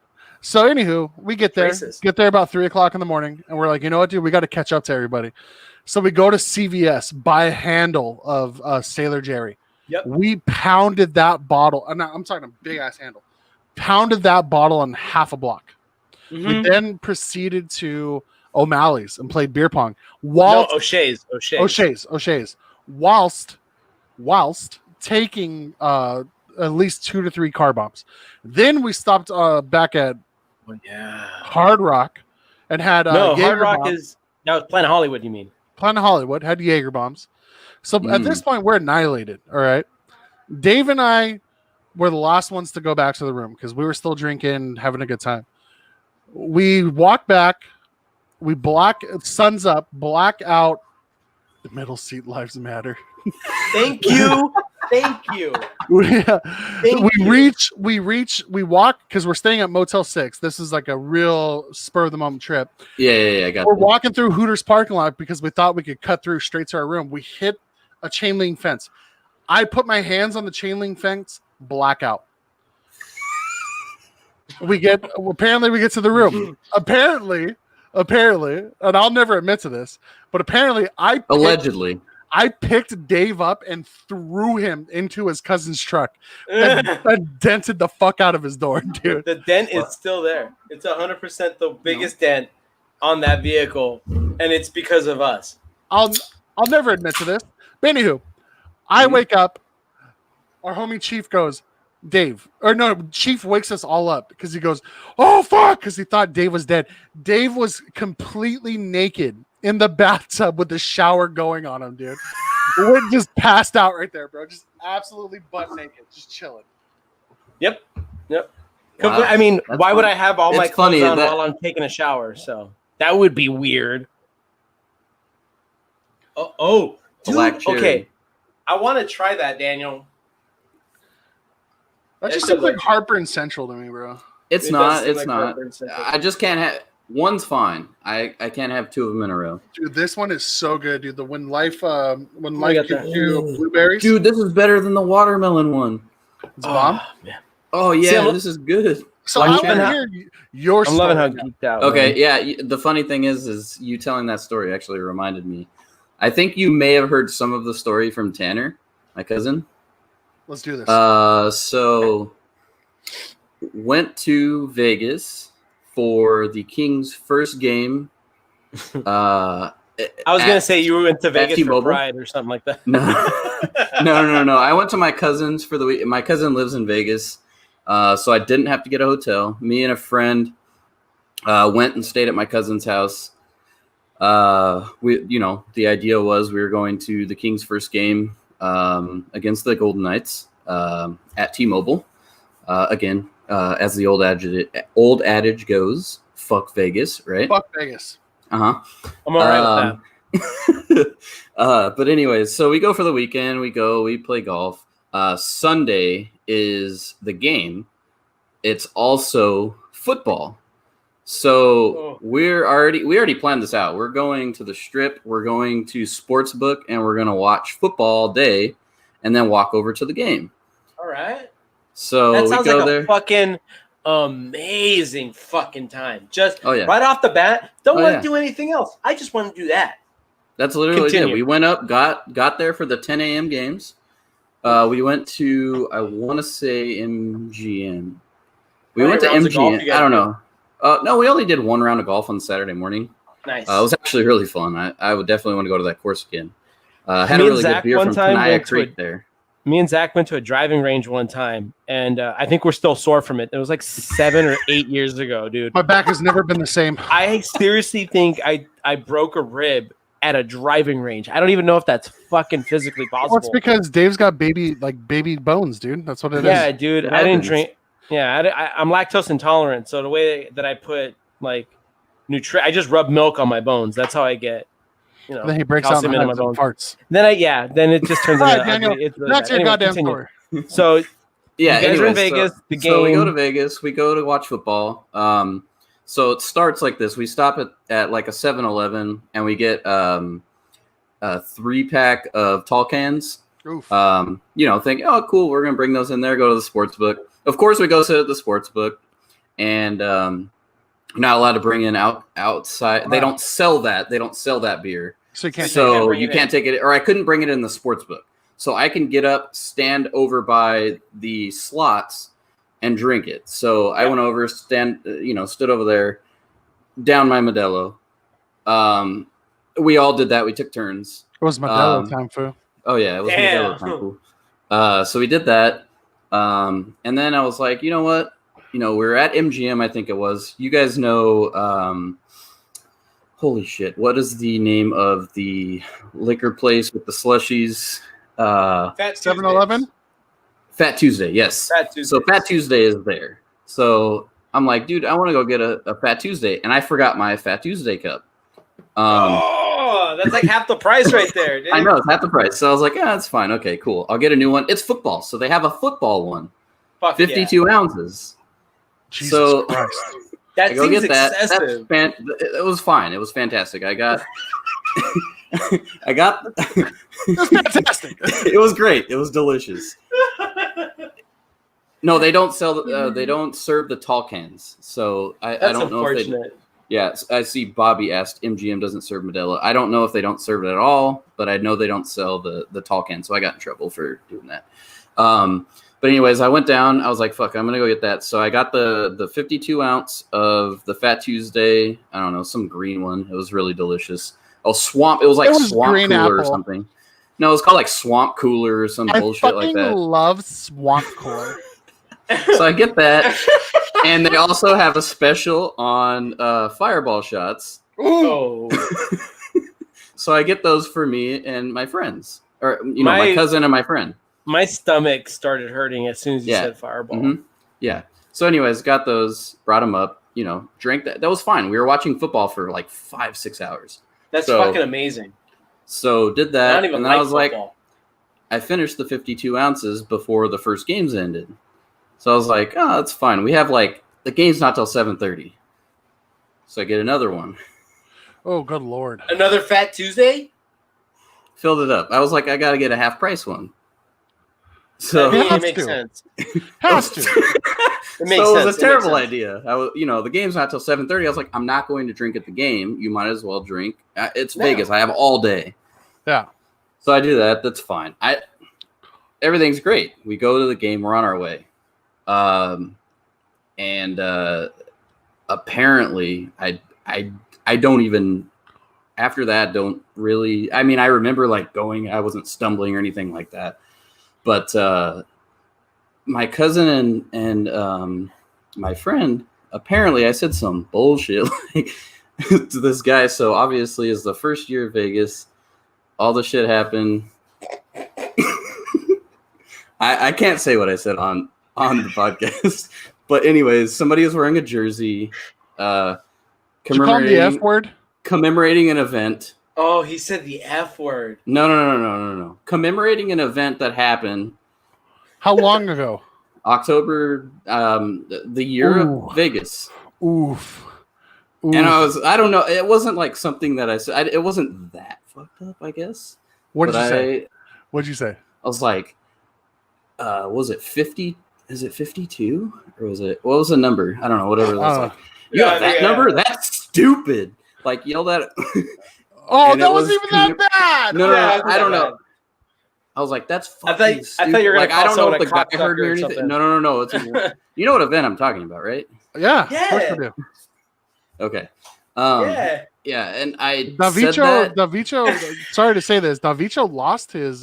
So, anywho, we get there, Racist. about 3:00 in the morning, and we're like, you know what, dude, we got to catch up to everybody. So we go to CVS, buy a handle of Sailor Jerry. Yep. We pounded that bottle. I'm talking a big ass handle. Pounded that bottle on half a block. Mm-hmm. We then proceeded to O'Malley's and played beer pong. No, While O'Shea's. whilst taking at least 2 to 3 car bombs. Then we stopped back at Oh, yeah. Hard Rock and had No, Jaeger Hard Rock bombs. is that was Planet Hollywood. You mean? Planet Hollywood had Jaeger bombs. So at this point, we're annihilated. All right. Dave and I were the last ones to go back to the room because we were still drinking, having a good time. We walk back, we sun's up, black out. The middle seat lives matter. Thank you. Thank you. we you. we walk because we're staying at Motel 6. This is like a real spur of the moment trip. Yeah. I got We're that. walking through Hooters parking lot because we thought we could cut through straight to our room. We hit a chain link fence. I put my hands on the chain link fence, blackout. Apparently we get to the room. Apparently, and I'll never admit to this, but apparently Allegedly. I picked Dave up and threw him into his cousin's truck. That dented the fuck out of his door, dude. The dent is still there. It's 100% the biggest dent on that vehicle, and it's because of us. I'll never admit to this. But anywho, I wake up. Our homie Chief goes, Chief wakes us all up because he goes, oh fuck, because he thought Dave was dead. Dave was completely naked in the bathtub with the shower going on him, dude. We're just passed out right there, bro. Just absolutely butt naked, just chilling. Yep. Wow. I mean, That's why would funny. I have all my It's clothes funny on that- while I'm taking a shower? So that would be weird. Oh, dude, Black cherry. okay. I want to try that, Daniel. That just That seems like shit Heartburn Central to me, bro. It's It not. does seem It's like not. Heartburn Central. I just can't have one's fine. I can't have two of them in a row. Dude, this one is so good, dude. The when life got gives that. you blueberries, Dude, this is better than the watermelon one. it's bomb. Man. Oh yeah, See, I'm- this is good. So Like I want Ken- to hear your I'm loving how story. geeked out. Okay, man. yeah. The funny thing is you telling that story actually reminded me. I think you may have heard some of the story from Tanner, my cousin. Let's do this. So went to Vegas for the Kings' first game. I was gonna say you went to Vegas for T-Mobile? Pride or something like that. No. No. I went to my cousin's for the week. My cousin lives in Vegas, so I didn't have to get a hotel. Me and a friend went and stayed at my cousin's house. The idea was we were going to the Kings' first game against the Golden Knights at T-Mobile. Again, as the old adage goes, fuck Vegas, right? Fuck Vegas. Uh-huh. I'm all right with that. But anyways, so we go for the weekend. We play golf. Sunday is the game. It's also football. So we already planned this out. We're going to the Strip. We're going to Sportsbook, and we're going to watch football all day, and then walk over to the game. All right. So That we sounds go like there. a fucking amazing fucking time. Just Oh, yeah. right off the bat, don't Oh, want yeah. to do anything else. I just want to do that. That's literally it. Continue. We went up, got there for the 10 a.m. games. We went to, I want to say MGM. We How went to many rounds of golf MGM. you guys I don't know. No, we only did one round of golf on Saturday morning. Nice. It was actually really fun. I would definitely want to go to that course again. Had Me a and really Zach good beer one from time Tenaya went to Creek a- there. Me and Zach went to a driving range one time, and I think we're still sore from it. It was like 7 or 8 years ago, dude. My back has never been the same. I seriously think I broke a rib at a driving range. I don't even know if that's fucking physically possible. Well, it's because Dave's got baby bones, dude. That's what it is. Yeah, dude. It I didn't happens. drink. Yeah, I'm lactose intolerant, so the way that I put like I just rub milk on my bones. That's how I get, Then he breaks out calcium in into my and bones. farts. Then it just turns All into right, Daniel, ugly- it's really That's bad. your Anyway, goddamn continue. story. So Yeah, you guys are in anyways, Vegas. So, The so we go to game. Vegas. We go to watch football. So it starts like this. We stop at like a 7-Eleven and we get a 3-pack of tall cans. Oof. Think, oh, cool, we're gonna bring those in there. Go to the sports book. Of course, we go sit at the sports book, and you're not allowed to bring in outside. They don't sell that. They don't sell that beer. So you can't. So- So bring you it can't take it, or I couldn't bring it in the sports book. So I can get up, stand over by the slots, and drink it. So I went over, stood over there, down my Modelo. We all did that. We took turns. It was Modelo um, time, foo. Oh yeah, it was Damn. Modelo time. Cool. So we did that, and then I was like, you know what? We're at MGM. I think it was. You guys know. Holy shit! What is the name of the liquor place with the slushies? Fat 7-Eleven. Fat Tuesday, yes. Fat Tuesday. So Fat Tuesday is there. So I'm like, dude, I want to go get a Fat Tuesday, and I forgot my Fat Tuesday cup. That's like half the price right there, dude. I know, it's half the price. So I was like, yeah, that's fine. Okay, cool. I'll get a new one. It's football, so they have a football one, Fuck 52 ounces. Jesus So Christ. That I go seems get that. excessive. It was fine. It was fantastic. I got. That's fantastic. It was great. It was delicious. No, they don't sell. They don't serve the tall cans. So I That's don't know if they. unfortunate. Yeah, I see. Bobby asked MGM doesn't serve Modelo. I don't know if they don't serve it at all, but I know they don't sell the tall can. So I got in trouble for doing that. But anyways, I went down. I was like, "Fuck, I'm gonna go get that." So I got the 52 ounce of the Fat Tuesday. I don't know, some green one. It was really delicious. Oh, swamp. It was like It was swamp green cooler or apple. something. No, it's called like swamp cooler or some I bullshit like fucking that. love swamp cooler. So I get that, and they also have a special on Fireball shots. Oh, So I get those for me and my friends, or my My- cousin and my friend. my stomach started hurting as soon as you Yeah. said Fireball. Mhm. Yeah. So, anyways, got those, brought them up. Drank that. That was fine. We were watching football for like 5-6 hours. That's So- fucking amazing. So did I that, don't even and then like I was like, football. I finished the 52 ounces before the first games ended. So I was like, oh, that's fine. We have like the game's not till 7:30. So I get another one, Oh, good lord. Another Fat Tuesday? filled it up. I was like, I got to get a half price one. So Yeah. It makes to. sense. Has to. It makes so sense. it was a terrible idea. I was, the game's not till 7:30. I was like, I'm not going to drink at the game. You might as well drink. It's No. Vegas. I have all day. Yeah. So I do that. That's fine. Everything's great. We go to the game. We're on our way. And apparently, I don't even. After that, don't really. I mean, I remember like going. I wasn't stumbling or anything like that. But my cousin and my friend, apparently I said some bullshit like, to this guy. So obviously it's the first year of Vegas. All the shit happened. I can't say what I said on the podcast. But anyways, somebody was wearing a jersey Did you call him the F word? commemorating an event. Oh, he said the F word. No. Commemorating an event that happened How long ago? October, the year Ooh. of Vegas. Oof. And I don't know, it wasn't like something that I said, it wasn't that fucked up, I guess. What did But you say? What'd you say? I was like, was it 50? Is it 52? Or was it, what was the number? I don't know, whatever it was. Like, you got that number? That's stupid. Like, yelled at. Oh, And that it wasn't was even that bad. No, Yeah, it's I don't not know. bad. I was like, that's I fucking thought you were gonna like, I call don't know someone if a the guy cocksucker heard me or or anything. something. No. It's, you know what event I'm talking about, right? Yeah. Of course Yeah. we do. Okay. Yeah. Yeah, and I said Davicho, that. Davicho. Sorry to say this. Davicho lost his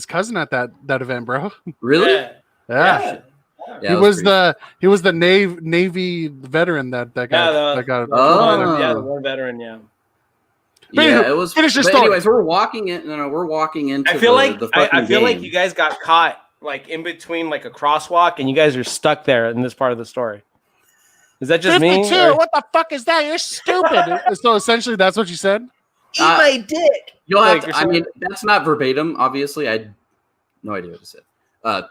cousin at that event, bro. Really? Yeah. Yeah. Yeah, He that was pretty- he was the Navy veteran that got Yeah, that got. Oh. Yeah, the one veteran, yeah. Yeah, Anywho, it was. finish your but story. anyways, we're walking in. No, we're walking into. I feel the I fucking feel like game. you guys got caught like in between like a crosswalk and you guys are stuck there in this part of the story. Is that just me? 52. or- What the fuck is that? You're stupid. So essentially, that's what you said. Eat my dick. You'll have Like, to, I mean, that's not verbatim. Obviously, I had no idea what to say.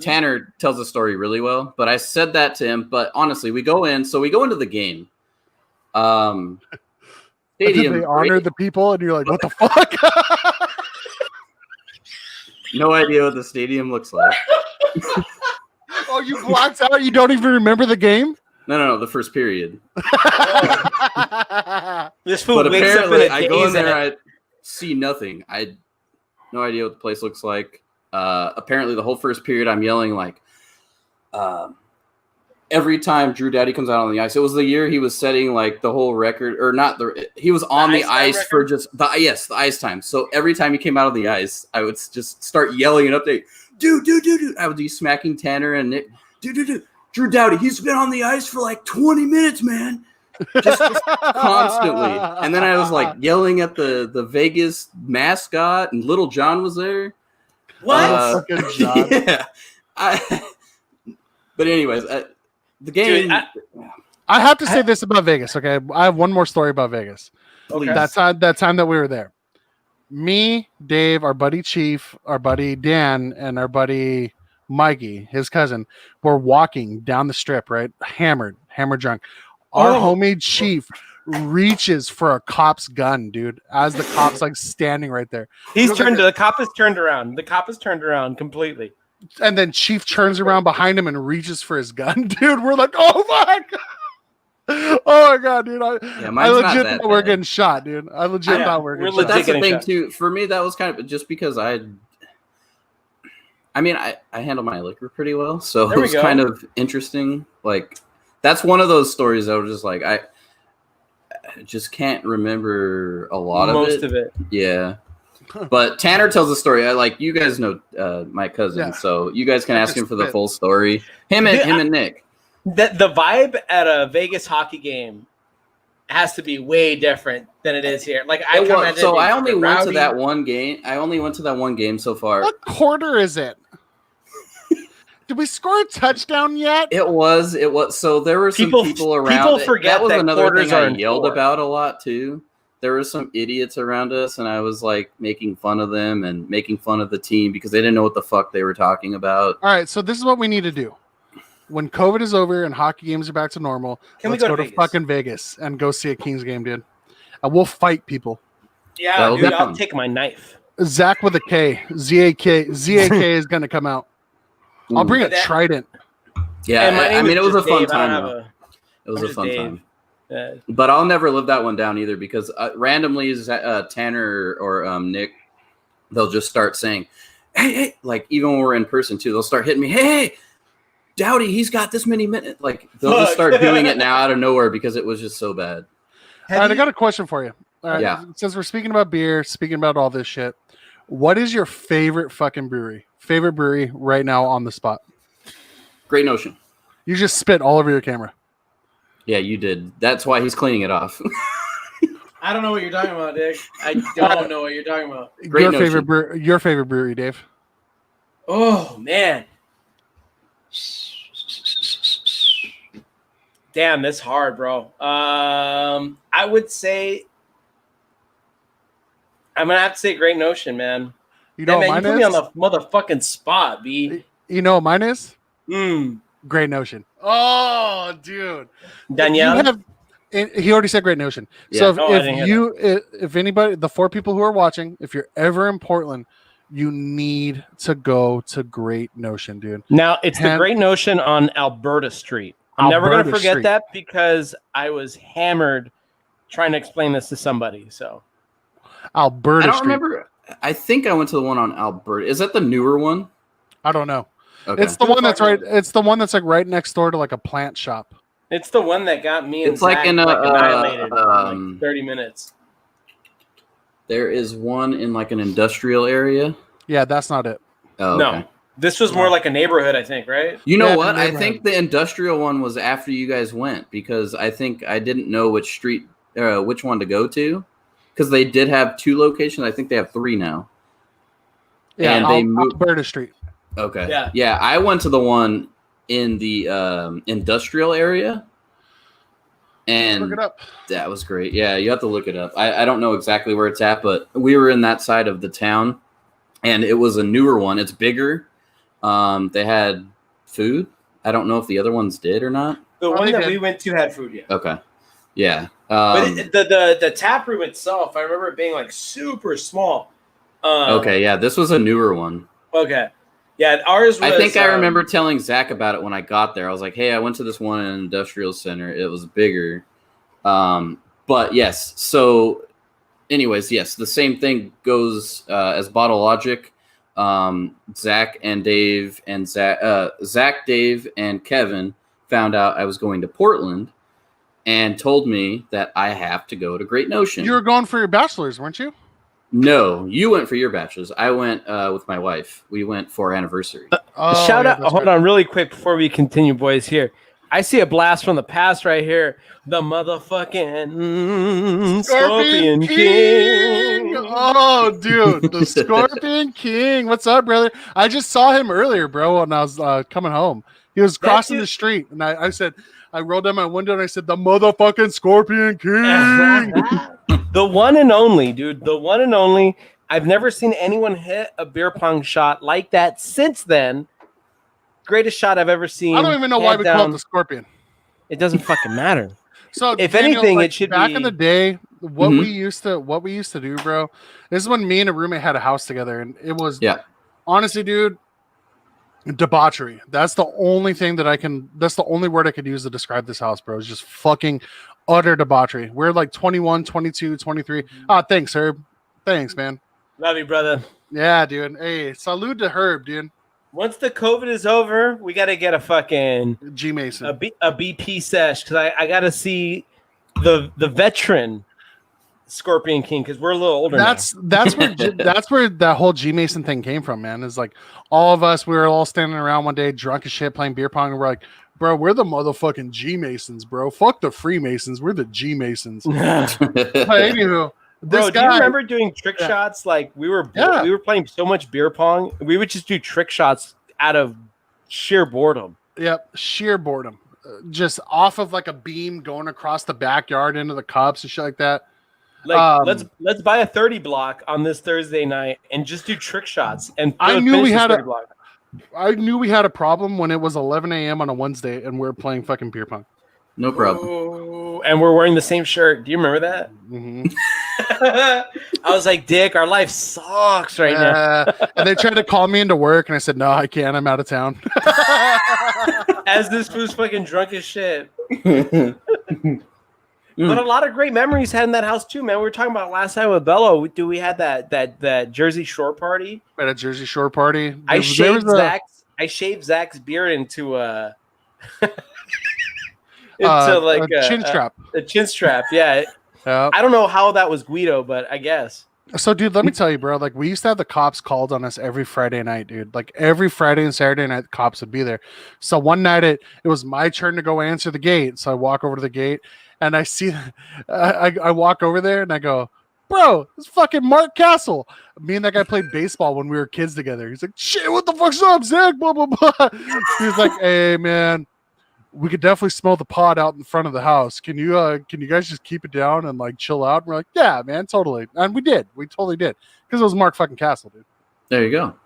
Tanner tells the story really well, but I said that to him. But honestly, we go into the game. Stadium. They honored the people, and you're like, what the fuck? No idea what the stadium looks like. Oh, you blocked out. You don't even remember the game. No, the first period. This fool But wakes up in apparently, a I go in daze and there, I see nothing. I had no idea what the place looks like. Apparently, the whole first period, I'm yelling like, every time Drew Daddy comes out on the ice. It was the year he was setting like the whole record, or not the. He was on the ice time ice for record? just the ice time. So every time he came out on the ice, I would just start yelling an update. Dude. I would be smacking Tanner and Nick. Dude. Drew Doughty, he's been on the ice for like 20 minutes, man. Just constantly. And then I was like yelling at the Vegas mascot, and Little John was there. What? Uh, Fucking John. Yeah. But anyways, the game. Dude, I have to say this about Vegas. Okay, I have one more story about Vegas. Okay. That time that we were there, me, Dave, our buddy Chief, our buddy Dan, and our buddy Mikey, his cousin, were walking down the strip, right? Hammered drunk. Our homie Chief reaches for a cop's gun, dude, as the cop's like standing right there. The cop is turned around. The cop is turned around completely. And then Chief turns around behind him and reaches for his gun, dude. We're like, oh my god. Oh my god, dude! I legit thought we're getting shot, dude. I legit thought we're getting But shot. that's the thing too. For me, that was kind of just because I handle my liquor pretty well, so it was kind of interesting. Like that's one of those stories that was just like I just can't remember a lot of it. Most of it. Yeah. But Tanner tells the story. You guys know my cousin, so you guys can ask him for the full story. Him and Nick. The vibe at a Vegas hockey game has to be way different than it is here. Like I only went to that one game. I only went to that one game so far. What quarter is it? Did we score a touchdown yet? It was. So there were some people around. People forget that was another thing I yelled 4. about a lot too. There were some idiots around us, and I was like making fun of them and making fun of the team because they didn't know what the fuck they were talking about. All right, so this is what we need to do. When COVID is over and hockey games are back to normal, let's go to fucking Vegas and go see a Kings game, dude. And we'll fight people. Yeah, dude, I'll take my knife. Zach with a K. Z-A-K is going to come out. I'll bring a trident. Yeah, I mean, it was a fun time. It was a fun time. But I'll never live that one down either because randomly Tanner or Nick, they'll just start saying, hey, like even when we're in person too, they'll start hitting me, hey, Dowdy, he's got this many minutes. Like they'll just start doing it now out of nowhere because it was just so bad. All right, I got a question for you. All right, yeah. Since we're speaking about beer, speaking about all this shit, what is your favorite fucking brewery? Favorite brewery right now on the spot? Great Notion. You just spit all over your camera. Yeah, you did. That's why he's cleaning it off. I don't know what you're talking about, Dick. I don't know what you're talking about. Your favorite brewery, Dave. Oh man. Damn, that's hard, bro. I would say I'm gonna have to say Great Notion, man. You know, you put me on the motherfucking spot, B. You know what mine is? Great Notion. Oh, dude. Danielle. He already said Great Notion. Yeah. So if anybody, the 4 people who are watching, if you're ever in Portland, you need to go to Great Notion, dude. Now it's the Great Notion on Alberta Street. I'm never going to forget that because I was hammered trying to explain this to somebody. So Alberta Street. I don't remember. I think I went to the one on Alberta. Is that the newer one? I don't know. Okay. It's the one that's right. It's the one that's like right next door to like a plant shop. It's the one that got me. And it's like in annihilated in like 30 minutes. There is one in like an industrial area. Yeah, that's not it. Oh, okay. No, this was more like a neighborhood, I think, right? You know what? I think the industrial one was after you guys went because I think I didn't know which one to go to because they did have 2 locations. I think they have 3 now. Yeah, and they moved Alberta Street. Okay. Yeah. I went to the one in the industrial area, and look it up. That was great. Yeah, you have to look it up. I don't know exactly where it's at, but we were in that side of the town, and it was a newer one. It's bigger. They had food. I don't know if the other ones did or not. The one that we went to had food. Yeah. Okay. Yeah. But the tap room itself, I remember it being like super small. Okay. Yeah, this was a newer one. Okay. Yeah, ours was... I think I remember telling Zach about it when I got there. I was like, hey, I went to this one in an industrial center. It was bigger. But yes, so anyways, yes, the same thing goes as Bottle Logic. Zach, Dave, and Kevin found out I was going to Portland and told me that I have to go to Great Notion. You were going for your bachelor's, weren't you? No, you went for your bachelor's. I went with my wife. We went for our anniversary. Shout out! Hold on, really quick before we continue, boys. Here, I see a blast from the past right here. The motherfucking Scorpion King. Oh, dude, the Scorpion King. What's up, brother? I just saw him earlier, bro, when I was coming home. He was crossing the street, and I said, I rolled down my window and I said, the motherfucking Scorpion King. The one and only, dude. The one and only. I've never seen anyone hit a beer pong shot like that since then. Greatest shot I've ever seen. I don't even know why we call it the Scorpion. It doesn't fucking matter. So if Daniel, anything, like, it should back be in the day. What we used to do, bro. This is when me and a roommate had a house together, and it was honestly, dude, debauchery. That's the only thing that I can. That's the only word I could use to describe this house, bro. It's just fucking utter debauchery. We're like 21, 22, 23. Ah, thanks, Herb. Thanks, man. Love you, brother. Yeah, dude. Hey, salute to Herb, dude. Once the COVID is over, we got to get a fucking G Mason, a BP sesh, because I got to see the veteran Scorpion King, because we're a little older. That's where that whole G Mason thing came from, man. Is like all of us, we were all standing around one day, drunk as shit, playing beer pong, and we're like, bro, we're the motherfucking G Masons, bro. Fuck the Freemasons, we're the G Masons. But anywho. Bro, do you remember doing trick shots? Like we were playing so much beer pong, we would just do trick shots out of sheer boredom. Yep, sheer boredom. Just off of like a beam going across the backyard into the cups and shit like that. Like let's buy a 30 block on this Thursday night and just do trick shots. And I knew we had a problem when it was 11 a.m. on a Wednesday and we were playing fucking beer pong. No problem. Ooh, and we're wearing the same shirt. Do you remember that? Mm-hmm. I was like, Dick, our life sucks right now. And they tried to call me into work, and I said, no, I can't. I'm out of town. As this was fucking drunk as shit. But a lot of great memories had in that house too, man. We were talking about last time with Bello. We had that Jersey Shore party. At a Jersey Shore party. I shaved Zach's beard into a chin strap. A chin strap, yeah. I don't know how that was Guido, but I guess. So, dude, let me tell you, bro. Like, we used to have the cops called on us every Friday night, dude. Like, every Friday and Saturday night, the cops would be there. So one night, it was my turn to go answer the gate. So I walk over to the gate, and I see, I walk over there, and I go, bro, it's fucking Mark Castle. Me and that guy played baseball when we were kids together. He's like, shit, what the fuck's up, Zach? Blah, blah, blah. He's like, hey, man. We could definitely smell the pot out in front of the house. Can you guys just keep it down and like chill out? And we're like, yeah, man, totally. And we did. We totally did. Because it was Mark fucking Castle, dude. There you go.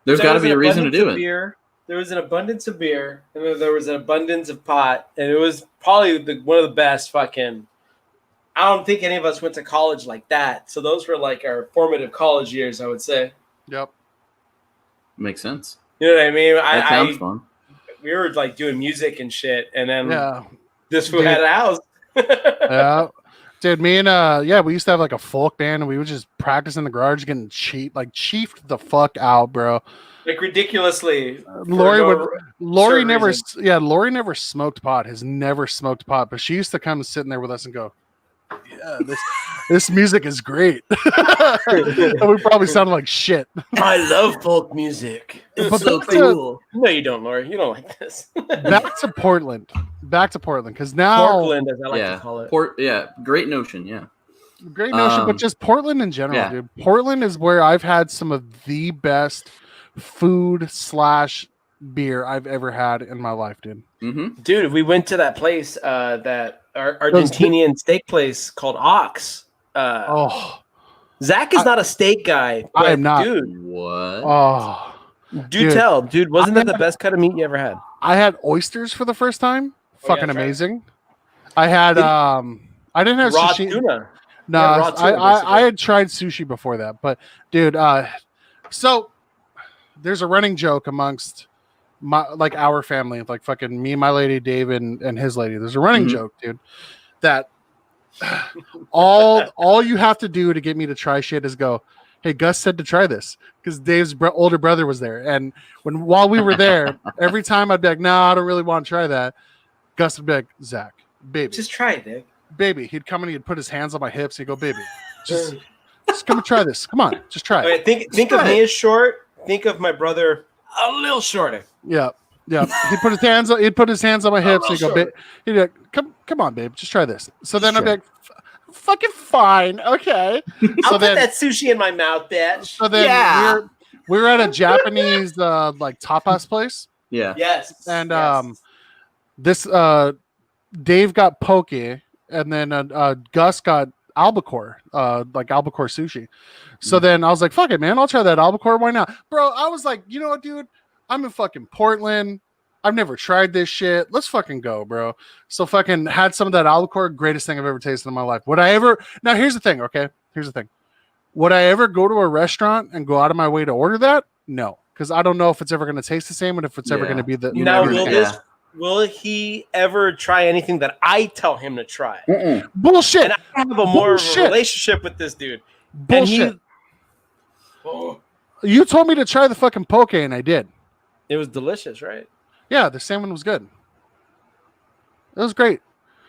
There's got to be a reason to do it. There was an abundance of beer, and there was an abundance of pot, and it was probably one of the best fucking. I don't think any of us went to college like that. So those were like our formative college years, I would say. Yep. Makes sense. You know what I mean? That sounds fun. We were like doing music and shit, and then this fool Dude. had a house. Yeah, dude. Me and we used to have like a folk band, and we would just practice in the garage, getting chiefed the fuck out, bro. Like ridiculously. Lori never smoked pot. Has never smoked pot, but she used to come and sit in there with us and go, yeah, this music is great. And we probably sounded like shit. I love folk music. It's so cool. No, you don't, Lori. You don't like this. Back to Portland, because now Portland, as I like to call it. Great notion. Yeah, great notion, but just Portland in general, dude. Portland is where I've had some of the best food / beer I've ever had in my life, dude. Mm-hmm. Dude, we went to that place that Argentinian steak place called Ox. Zach is not a steak guy. I am not. Dude, what? Oh, dude, tell, dude, wasn't that the best cut of meat you ever had? I had oysters for the first time. Fucking amazing. I had I didn't have raw sushi. Tuna. No, I had tried sushi before that, but dude, so there's a running joke amongst our family, like fucking me, my lady, Dave, and his lady. There's a running joke, dude, that all you have to do to get me to try shit is go, hey, Gus said to try this, because Dave's older brother was there, and while we were there, every time I'd be like, no, I don't really want to try that. Gus would be like, Zach, baby, just try it, Dave. Baby, he'd come and he'd put his hands on my hips. He'd go, baby, just come and try this. Come on, just try it. Okay, think of me as short. Think of my brother a little shorter. Yeah. Yeah, he'd put his hands on my hips. Oh, And he'd go, sure. he'd be like, come on, babe, just try this. So then I'd be Sure. like, fucking fine, okay. I'll So put then, that sushi in my mouth, bitch. so then Yeah. we were at a Japanese like tapas place, Yeah. Yes. and yes. this Dave got poke, and then Gus got albacore, like albacore sushi. So then I was like, fuck it, man, I'll try that albacore. Why not, bro? I was like, you know what, dude? I'm in fucking Portland. I've never tried this shit. Let's fucking go, bro. So fucking had some of that albacore. Greatest thing I've ever tasted in my life. Would I ever? Now here's the thing. Okay, here's the thing. Would I ever go to a restaurant and go out of my way to order that? No, because I don't know if it's ever going to taste the same and if it's ever Yeah. going to be the. Now, never will know. this? Will he ever try anything that I tell him to try? Mm-mm. Bullshit. And I have a more of a Bullshit. relationship with this dude. Bullshit. And oh, You told me to try the fucking poke, and I did. it was delicious, right? Yeah, the salmon was good. It was great.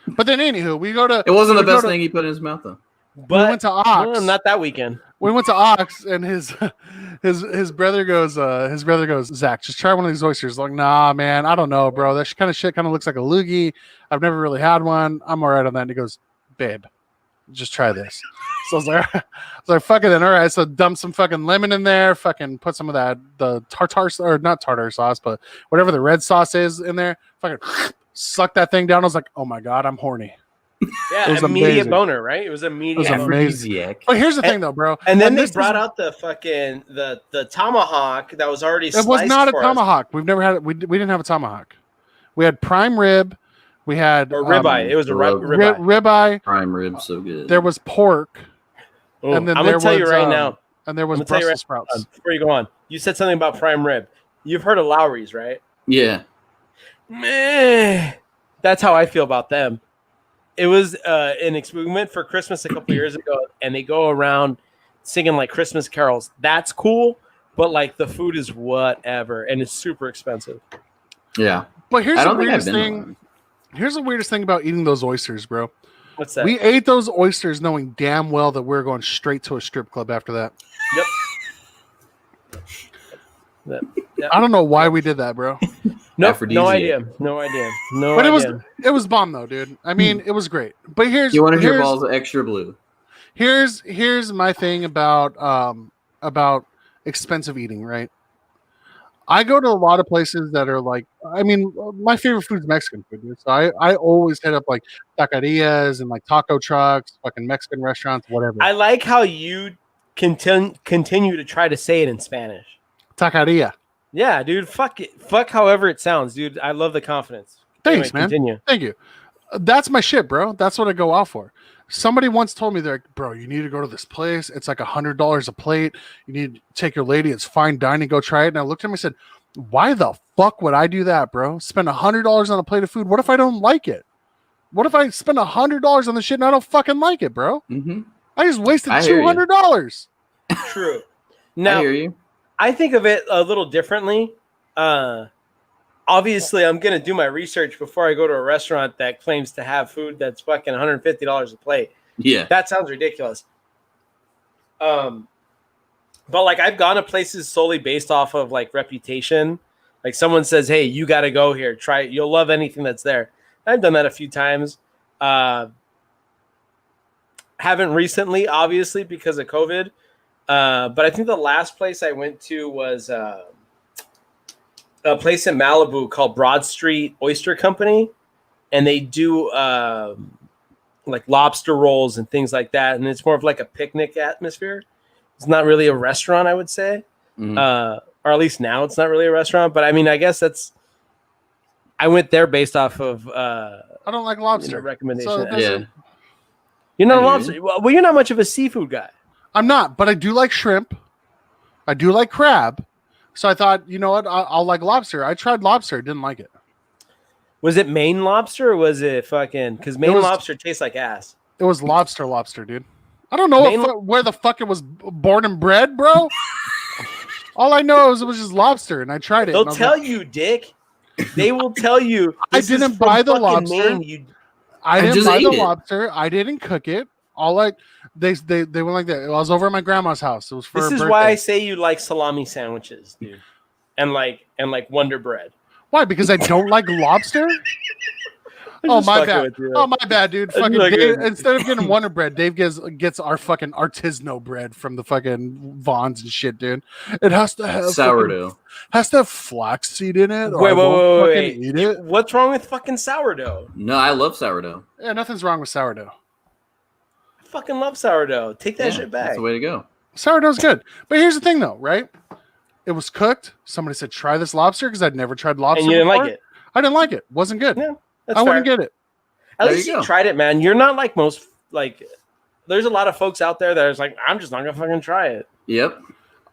But then, anywho, we go to. It wasn't the we go best to- thing he put in his mouth though. But we went to Ox. no, not that weekend. We went to Ox, and his brother goes, Zach, just try one of these oysters. Like, nah, man, I don't know, bro. That kind of shit kind of looks like a loogie. I've never really had one. I'm all right on that. And he goes, babe, just try this. So I was like, fucking then, all right. So dump some fucking lemon in there, fucking put some of the tartar, or not tartar sauce, but whatever the red sauce is in there. Fucking suck that thing down. I was like, oh my god, I'm horny. Yeah, It was immediate amazing. boner, right? It was immediate. It was boner. amazing. Aphrodisiac. But here's the thing, though, bro. And then they this brought is- out the fucking the tomahawk that was already It sliced was not a for us. tomahawk. We've never had it. We didn't have a tomahawk. We had prime rib. We had Or ribeye. It was a ribeye. ribeye. Prime rib, so good. There was pork, Ooh, and then I'm there gonna tell you was, right now. and there was I'm gonna tell you Brussels sprouts. Before you go on, you said something about prime rib. You've heard of Lowry's, right? Yeah. Meh. That's how I feel about them. It was an experiment for Christmas a couple years ago, and they go around singing like Christmas carols. That's cool, but like the food is whatever, and it's super expensive. Yeah. But here's I the don't think I've weirdest been to thing. one. Here's the weirdest thing about eating those oysters, bro. What's that? We ate those oysters knowing damn well that we're going straight to a strip club after that. Yep. I don't know why we did that, bro. No Aphrodisiac. idea. No idea. No But idea. it was bomb though, dude. I mean, it was great. But You wanted your here's- balls extra blue. Here's my thing about expensive eating, right? I go to a lot of places that are like, I mean, my favorite food is Mexican food, dude. So I always hit up like taquerias and like taco trucks, fucking Mexican restaurants, whatever. I like how you continue to try to say it in Spanish. Taqueria. Yeah, dude. Fuck it. Fuck however it sounds, dude. I love the confidence. Thanks, Anyway, man. Continue. Thank you. That's my shit, bro. That's what I go out for. Somebody once told me, they're like, bro, you need to go to this place. It's like $100 a plate. You need to take your lady. It's fine dining. Go try it. And I looked at him and said, why the fuck would I do that, bro? Spend $100 on a plate of food. What if I don't like it? What if I spend $100 on the shit and I don't fucking like it, bro? Mm-hmm. I just wasted I hear you. $200. True. I Now, hear you. I think of it a little differently. Obviously, I'm going to do my research before I go to a restaurant that claims to have food that's fucking $150 a plate. Yeah. That sounds ridiculous. But like I've gone to places solely based off of like reputation. Like someone says, hey, you got to go here. Try it. You'll love anything that's there. I've done that a few times. Haven't recently, obviously, because of COVID. But I think the last place I went to was a place in Malibu called Broad Street Oyster Company. And they do like lobster rolls and things like that. And it's more of like a picnic atmosphere. It's not really a restaurant, I would say. Mhm. Or at least now it's not really a restaurant. But I mean, I guess I went there based off of I don't like lobster. recommendation. So that's- Yeah. You're not a I hear lobster. Well, you're not much of a seafood guy. I'm not, but I do like shrimp. I do like crab. So I thought, you know what? I'll like lobster. I tried lobster. Didn't like it. Was it Maine lobster or was it fucking? Because Maine was- lobster tastes like ass. It was lobster, dude. I don't know Maine- where the fuck it was born and bred, bro. All I know is it was just lobster, and I tried it. They'll and I was tell like, you, Dick. They will tell you. I this is didn't from buy the fucking lobster. Maine, you I I didn't just buy the ate it. lobster. I didn't cook it. They went like that. I was over at my grandma's house. It was for This her is birthday. why I say you like salami sandwiches, dude, and like Wonder Bread. Why? Because I don't like lobster? Oh, my bad. Oh, my bad, dude. I'm Fucking fucking Dave, with instead of getting Wonder Bread, Dave gets our fucking artisanal bread from the fucking Vons and shit, dude. It has to have Sourdough. has to have flaxseed in it. Or Wait, I won't wait, fucking wait. eat it. What's wrong with fucking sourdough? No, I love sourdough. Yeah, nothing's wrong with sourdough. I fucking love sourdough. Take that Yeah, shit back. that's the way to go. Sourdough's good, but here's the thing, though, right? It was cooked. Somebody said, "Try this lobster," because I'd never tried lobster. And you didn't before. like it. I didn't like it. Wasn't good. Yeah, that's I fair. wouldn't get it. At There least you you go. tried it, man. You're not like most like. There's a lot of folks out there that are like, I'm just not gonna fucking try it. Yep.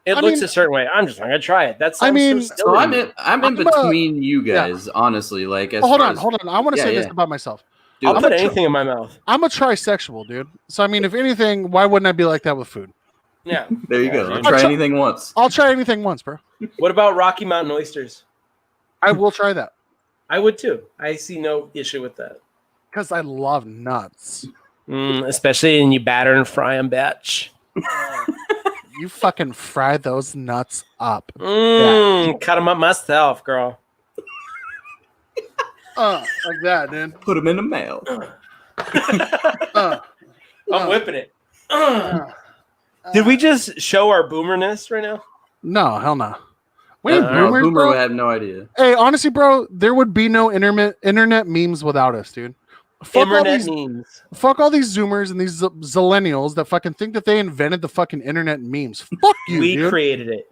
It I looks mean- a certain way. I'm just not gonna try it. That's I mean, So I'm in I'm a- between you guys, honestly. Like, as Oh, hold far on, as- hold on. I want to Yeah, say this yeah. about myself. do I'll it. put anything in my mouth. I'm a trisexual, dude. So I mean, if anything, why wouldn't I be like that with food? Yeah. There you Yeah, go. dude. Try I'll anything once. I'll try anything once, bro. What about Rocky Mountain oysters? I will try that I would too. I see no issue with that. because I love nuts. Especially when you batter and fry them, bitch. You fucking fry those nuts up. Cut them up myself, girl. Like that, dude. Put them in the mouth. I'm whipping it. Did we just show our boomerness right now? No, hell no. We ain't No, boomers, Boomer bro. would have no idea. Hey, honestly, bro, there would be no internet memes without us, dude. Fuck all, Internet these, memes. fuck all these Zoomers and these Zillennials that fucking think that they invented the fucking internet memes. Fuck you, We dude. created it.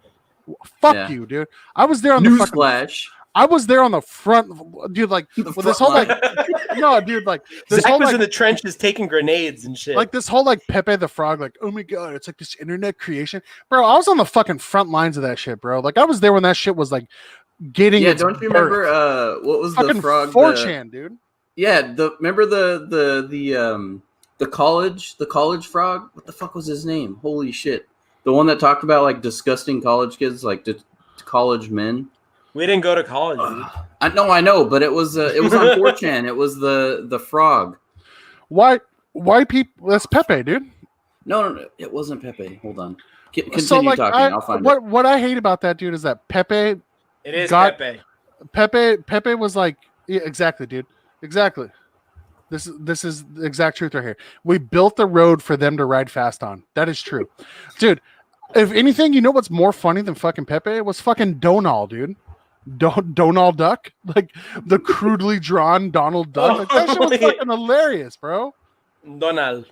Fuck Yeah. you, dude. I was there on the fucking. Newsflash. I was there on the front, dude. Like The with this front whole line. like, no, dude. Like this Zach whole was like, in the trenches taking grenades and shit. like this whole like Pepe the Frog. Like, oh my god, it's like this internet creation, bro. I was on the fucking front lines of that shit, bro. Like I was there when that shit was like getting. Yeah, its don't you birth. remember what was Fucking the frog? 4chan, dude. Yeah, remember the college frog? What the fuck was his name? Holy shit. The one that talked about like disgusting college kids, like college men. we didn't go to college, dude. I know, but it was on 4chan. It was the frog. Why people? That's Pepe, dude. No, it wasn't Pepe. Hold on. Continue So like, talking. I'll find it. what I hate about that, dude, is that Pepe It is God- Pepe. Pepe was like, yeah, exactly, dude. Exactly. This is the exact truth right here. We built the road for them to ride fast on. That is true. Dude, if anything, you know what's more funny than fucking Pepe was fucking Donald, dude. Donald Duck? Like the crudely drawn Donald Duck. Like, that shit was fucking hilarious, bro. Donald.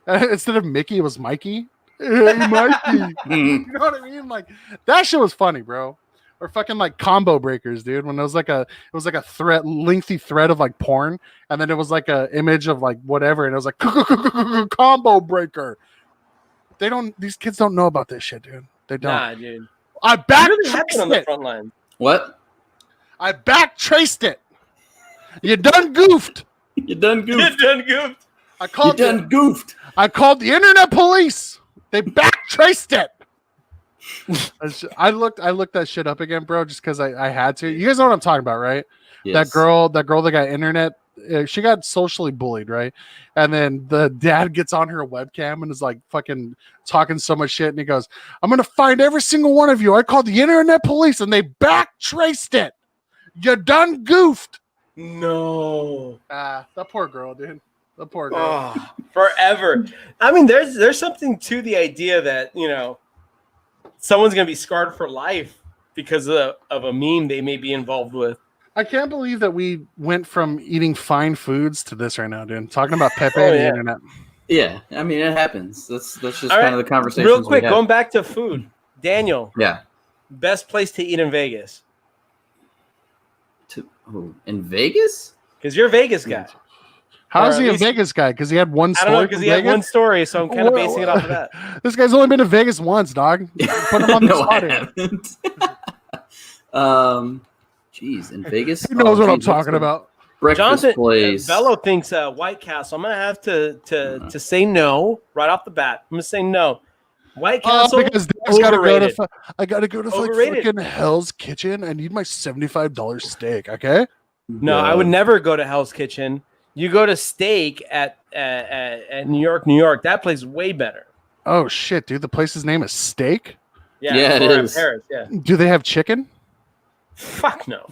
Instead of Mickey, it was Mikey. Hey, Mikey. You know what I mean? Like that shit was funny, bro. Or fucking like combo breakers, dude. When it was like a lengthy thread of like porn, and then it was like a image of like whatever, and it was like combo breaker. These kids don't know about this shit, dude. They don't. Nah, dude. I You back really happened traced on the it. front line. What? I back traced it. You done goofed. You done You goofed. done goofed. I You called done goofed. I called the internet police. They back traced it. I looked that shit up again, bro, just because I had to. You guys know what I'm talking about, right? Yes. That girl that got internet, she got socially bullied, right? And then the dad gets on her webcam and is like fucking talking so much shit, and he goes, "I'm gonna find every single one of you. I called the internet police, and they back traced it. You done goofed." No. That poor girl, dude. The poor girl. Oh, forever. I mean, there's something to the idea that, someone's gonna be scarred for life because of a meme they may be involved with. I can't believe that we went from eating fine foods to this right now, dude. Talking about Pepe Oh, and the yeah. internet. Yeah, I mean it happens. That's just All kind right, of the conversation. Real quick, going back to food. Daniel, Yeah. best place to eat in Vegas? In Vegas? Because you're a Vegas guy. How is Or he at a least- Vegas guy? Because he had one I story. don't know, because from he had Vegas? one story, so I'm kind of basing it off of that. This guy's only been to Vegas once, dog. Put him on the No, spot I here. haven't. Jeez, in Vegas? He knows what I'm geez, talking what's about. the Breakfast Jonathan place. Bello thinks White Castle. I'm gonna have to say no right off the bat. I'm gonna say no. White Castle. Because I gotta overrated. I gotta go to like Overrated. fucking Hell's Kitchen. I need my $75 steak. Okay. No, I would never go to Hell's Kitchen. You go to Steak at New York. That place is way better. Oh shit, dude! The place's name is Steak. Yeah, it or in is. Paris. Yeah. Do they have chicken? Fuck no.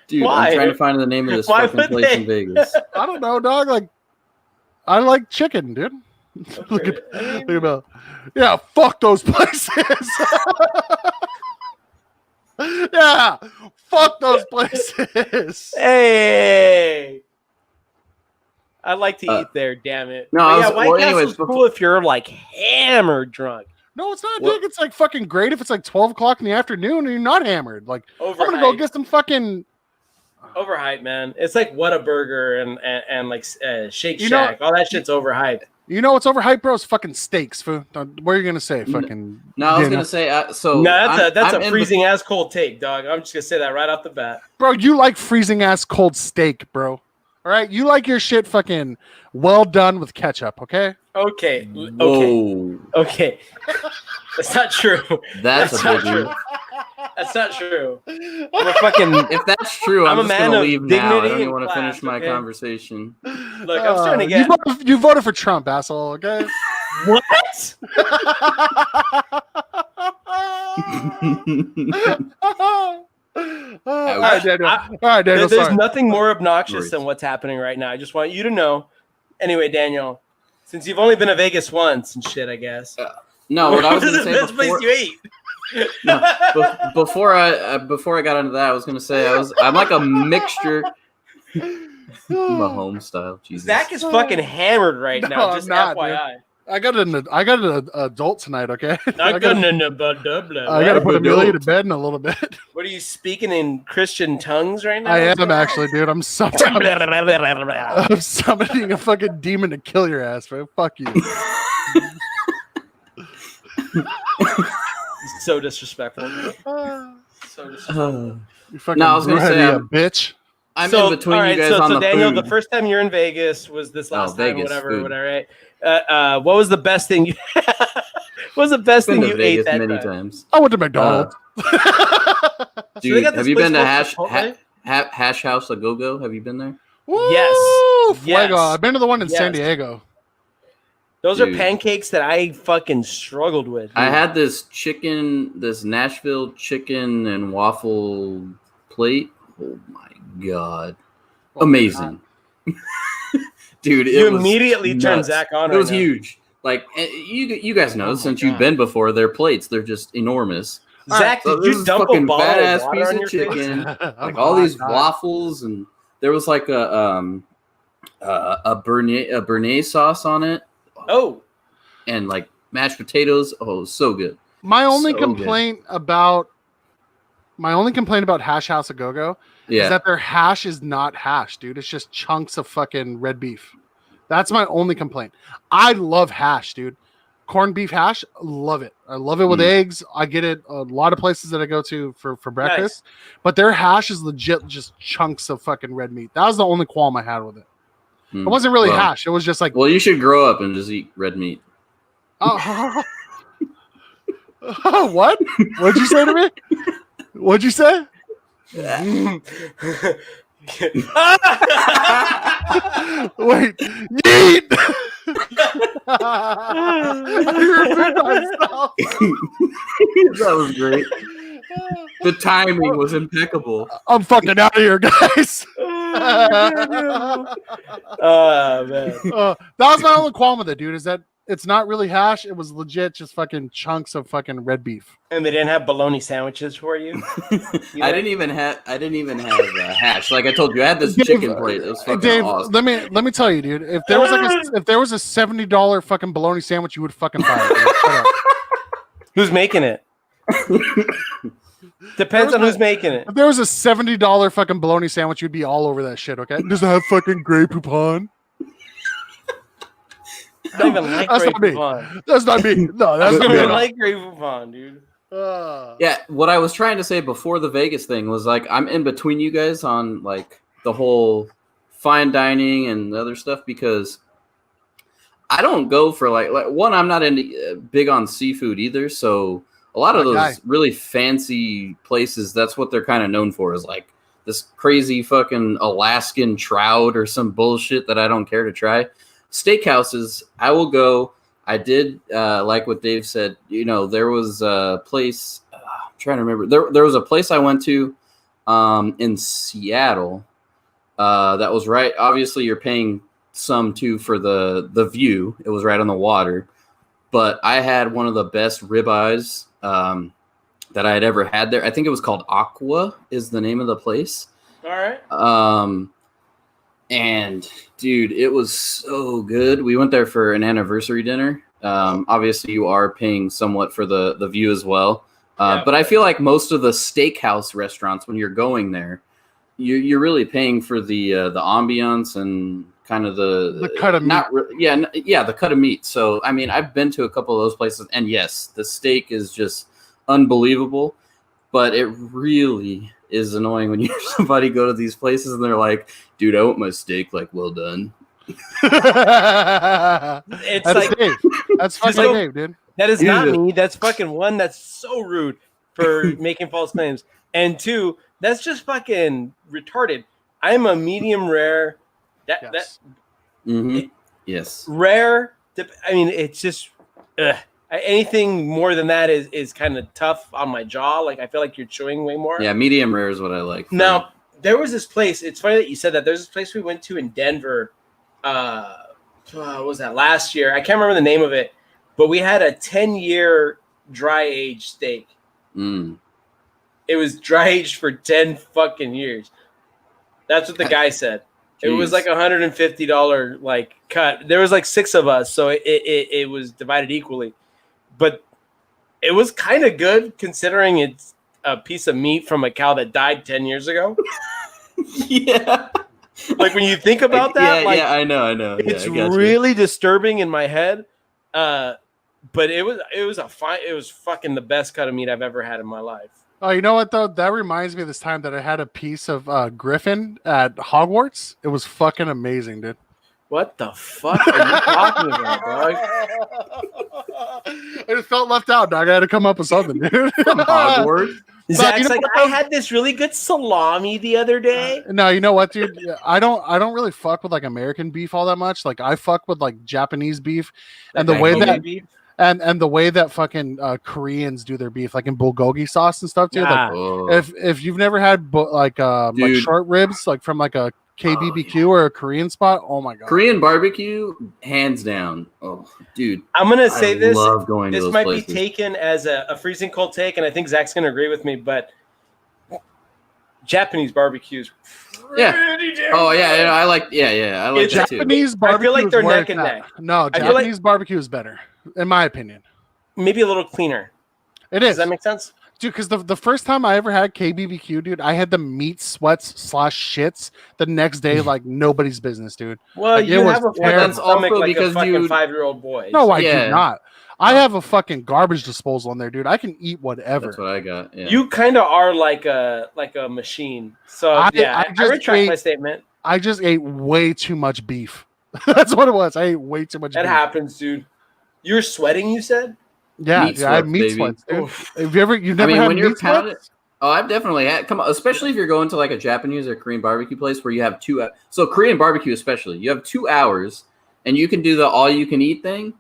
Dude, Why? I'm trying to find the name of this Why fucking would place they? in Vegas. I don't know, dog. Like, I like chicken, dude. Look at, I mean- look at yeah, fuck those places. Yeah, fuck those places. Hey. I'd like to Uh, eat there, damn it. no, But I yeah, was- White well, Castle's anyways, cool if you're like hammered drunk. No, it's not, Well- dude. It's like fucking great if it's like 12 o'clock in the afternoon and you're not hammered. Like, I'm gonna go Overhyped. get some fucking. Overhyped, man. It's like Whataburger and like Shake You know- Shack. All that shit's overhyped. You know what's overhyped, bro? It's fucking steaks, fool. What are you gonna say? Fucking. No, I was dinner? gonna say so. No, I'm that's in a freezing ass cold take, dog. I'm just gonna say that right off the bat. Bro, you like freezing ass cold steak, bro. All right, you like your shit fucking well done with ketchup, okay? Okay, Whoa, okay. That's not true. that's a not big true. one. That's not true. I'm a fucking If that's true, I'm I'm a just man gonna of leave now. I dignity don't even and want to class, finish my okay? conversation. look. I'm starting to You get you voted for Trump, asshole. Okay. what? All right, Daniel. All right, Daniel. There's Sorry. nothing more obnoxious Worries. than what's happening right now. I just want you to know. Anyway, Daniel, since you've only been to Vegas once and shit, I guess. No, what I was This gonna is the say best place before, you ate. before I got into that, I was gonna say I'm like a mixture. Mahomes style. Jesus. Zach is fucking hammered right No, now. I'm Just not, FYI. I got an adult tonight. Okay. Not gotta- good in the blah, blah, blah. I got to put Amelia to adult. bed in a little bit. What are you speaking in Christian tongues right now? I am actually, dude. I'm summoning a fucking demon to kill your ass, bro. Fuck you. So disrespectful. So disrespectful. You fucking No, I was gonna say, brewhead, you I'm- bitch. I'm So, in between all right, you guys on the Daniel, food. the first time you're in Vegas was this last time, Vegas, whatever, food. whatever, right? What was the best thing you what was the best Been thing to you ate Vegas that many time? times. I went to McDonald's. Dude, got this have you place been to called Chipotle? Hash House a Go Go? Have you been there? Woo, Yes. Fuego. Yes. I've been to the one in San Yes. Diego. Those Dude. are pancakes that I fucking struggled with. I dude. had this Nashville chicken and waffle plate. Oh my god, amazing, dude! You it was immediately turned nuts. Zach on. It was right now. huge. Like you guys know Oh my since God. you've been before, their plates they're just enormous. Zach, So did this you is dump a fucking bottle of badass water piece on of your chicken. face? Like all these waffles, and there was like a Béarnaise sauce on it, Oh, and like mashed potatoes. Oh, it was so good. My only So complaint about Hash House a Go Go is Yeah, that their hash is not hash, dude. It's just chunks of fucking red beef. That's my only complaint. I love hash, dude. Corned beef hash, love it. I love it with eggs. I get it a lot of places that I go to for breakfast. But their hash is legit just chunks of fucking red meat. That was the only qualm I had with it. It wasn't really Well- hash. It was just like Well, you should grow up and just eat red meat. oh, what? What'd you say to me? What'd you say? Wait, yeet! I repeat myself. That was great. The timing was impeccable. I'm fucking out of here, guys. Oh man. That was my only qualm with it, dude. Is that it's not really hash. It was legit just fucking chunks of fucking red beef. And they didn't have bologna sandwiches for you? I didn't even have hash. Like I told you, I had this chicken plate. It was fucking Dave, awesome. let me tell you, dude. If there was a $70 fucking bologna sandwich, you would fucking buy it. Dude. Shut up. Who's making it? Depends on who's making it. If there was a $70 fucking bologna sandwich, you'd be all over that shit. Okay? Does it have fucking Grey Poupon? I don't even like That's Grey not me. Poupon. That's not me. No, that's I not don't me. even like Grey Poupon, dude. Yeah, what I was trying to say before the Vegas thing was like I'm in between you guys on like the whole fine dining and the other stuff because I don't go for like one. I'm not into big on seafood either, so a lot of My those guy. really fancy places, that's what they're kind of known for, is like this crazy fucking Alaskan trout or some bullshit that I don't care to try. Steakhouses, I will go. I did like what Dave said. You know, there was a place. trying to remember. There was a place I went to in Seattle that was right. Obviously, you're paying some too for the view. It was right on the water, but I had one of the best ribeyes that I had ever had there. I think it was called Aqua is the name of the place. All right. And dude, it was so good. We went there for an anniversary dinner. Obviously, you are paying somewhat for the view as well. But I feel like most of the steakhouse restaurants, when you're going there, you're really paying for the ambiance and kind of the cut of meat. The cut of meat. So I mean, I've been to a couple of those places, and yes, the steak is just unbelievable. But it really is annoying when you hear somebody go to these places and they're like, "Dude, I want my steak like well done." It's That's like Dave. That's fucking go- Dave, dude. that is not Jesus. me. That's fucking one. That's so rude for making false claims. And two, that's just fucking retarded. I'm a medium rare. Yes. Mm-hmm. Yes. Rare. I mean, it's just anything more than that is kind of tough on my jaw. Like I feel like you're chewing way more. Yeah, medium rare is what I like. Now there was this place. It's funny that you said that. There's this place we went to in Denver. What was that last year? I can't remember the name of it, but we had a 10-year dry age steak. Mm. It was dry aged for 10 fucking years. That's what the guy said. It was Jeez. like $150 like cut. There was like 6 of us, so it was divided equally. But it was kind of good considering it's a piece of meat from a cow that died 10 years ago. Yeah. Like when you think about that, yeah, like I know. Yeah, it's I got you. really disturbing in my head. But it was fucking the best cut of meat I've ever had in my life. Oh, you know what though? That reminds me of this time that I had a piece of Griffin at Hogwarts. It was fucking amazing, dude. What the fuck are you talking about, dog? I just felt left out, dog. I had to come up with something, dude. Hogwarts. Zach's you know like, what, I though? had this really good salami the other day. No, you know what, dude? I don't really fuck with like American beef all that much. Like I fuck with like Japanese beef, and the Like way Kobe that beef. and the way that fucking Koreans do their beef, like in bulgogi sauce and stuff, dude. Yeah. Like Oh. if you've never had like Dude. short ribs, like from like a KBBQ or a Korean spot, oh my god, Korean barbecue, hands down. Oh, dude. I'm gonna say I this. love going to This those might places. be taken as a freezing cold take, and I think Zach's gonna agree with me. But Japanese barbecues, Yeah. pretty damn Oh yeah, good. I like. Yeah, I like It's that too. Japanese barbecue. like is they're where neck it's and at. neck. No, I feel like- Japanese barbecue is better, in my opinion. Maybe a little cleaner. It Does is, that make sense? dude. Because the first time I ever had KBBQ, dude, I had the meat sweats / shits the next day like nobody's business, dude. Well, Like, it you was have a terrible. fucking That's stomach also like a because fucking you- 5-year-old boy. No, I Yeah. do not. I have a fucking garbage disposal in there, dude. I can eat whatever. That's what I got. Yeah. You kind of are like a machine. So I I just retract ate- my statement. I just ate way too much beef. That's what it was. I ate way too much That beef. happens, dude. You're sweating. You said. Yeah, Meat dude, I have sweats, meat baby. sweats, dude. Oof. Have you've never mean, had when you're meat sweats? pounding- Oh, I've definitely had. Come on, especially if you're going to like a Japanese or Korean barbecue place where you have 2. So Korean barbecue, especially, you have 2 hours, and you can do the all-you-can-eat thing.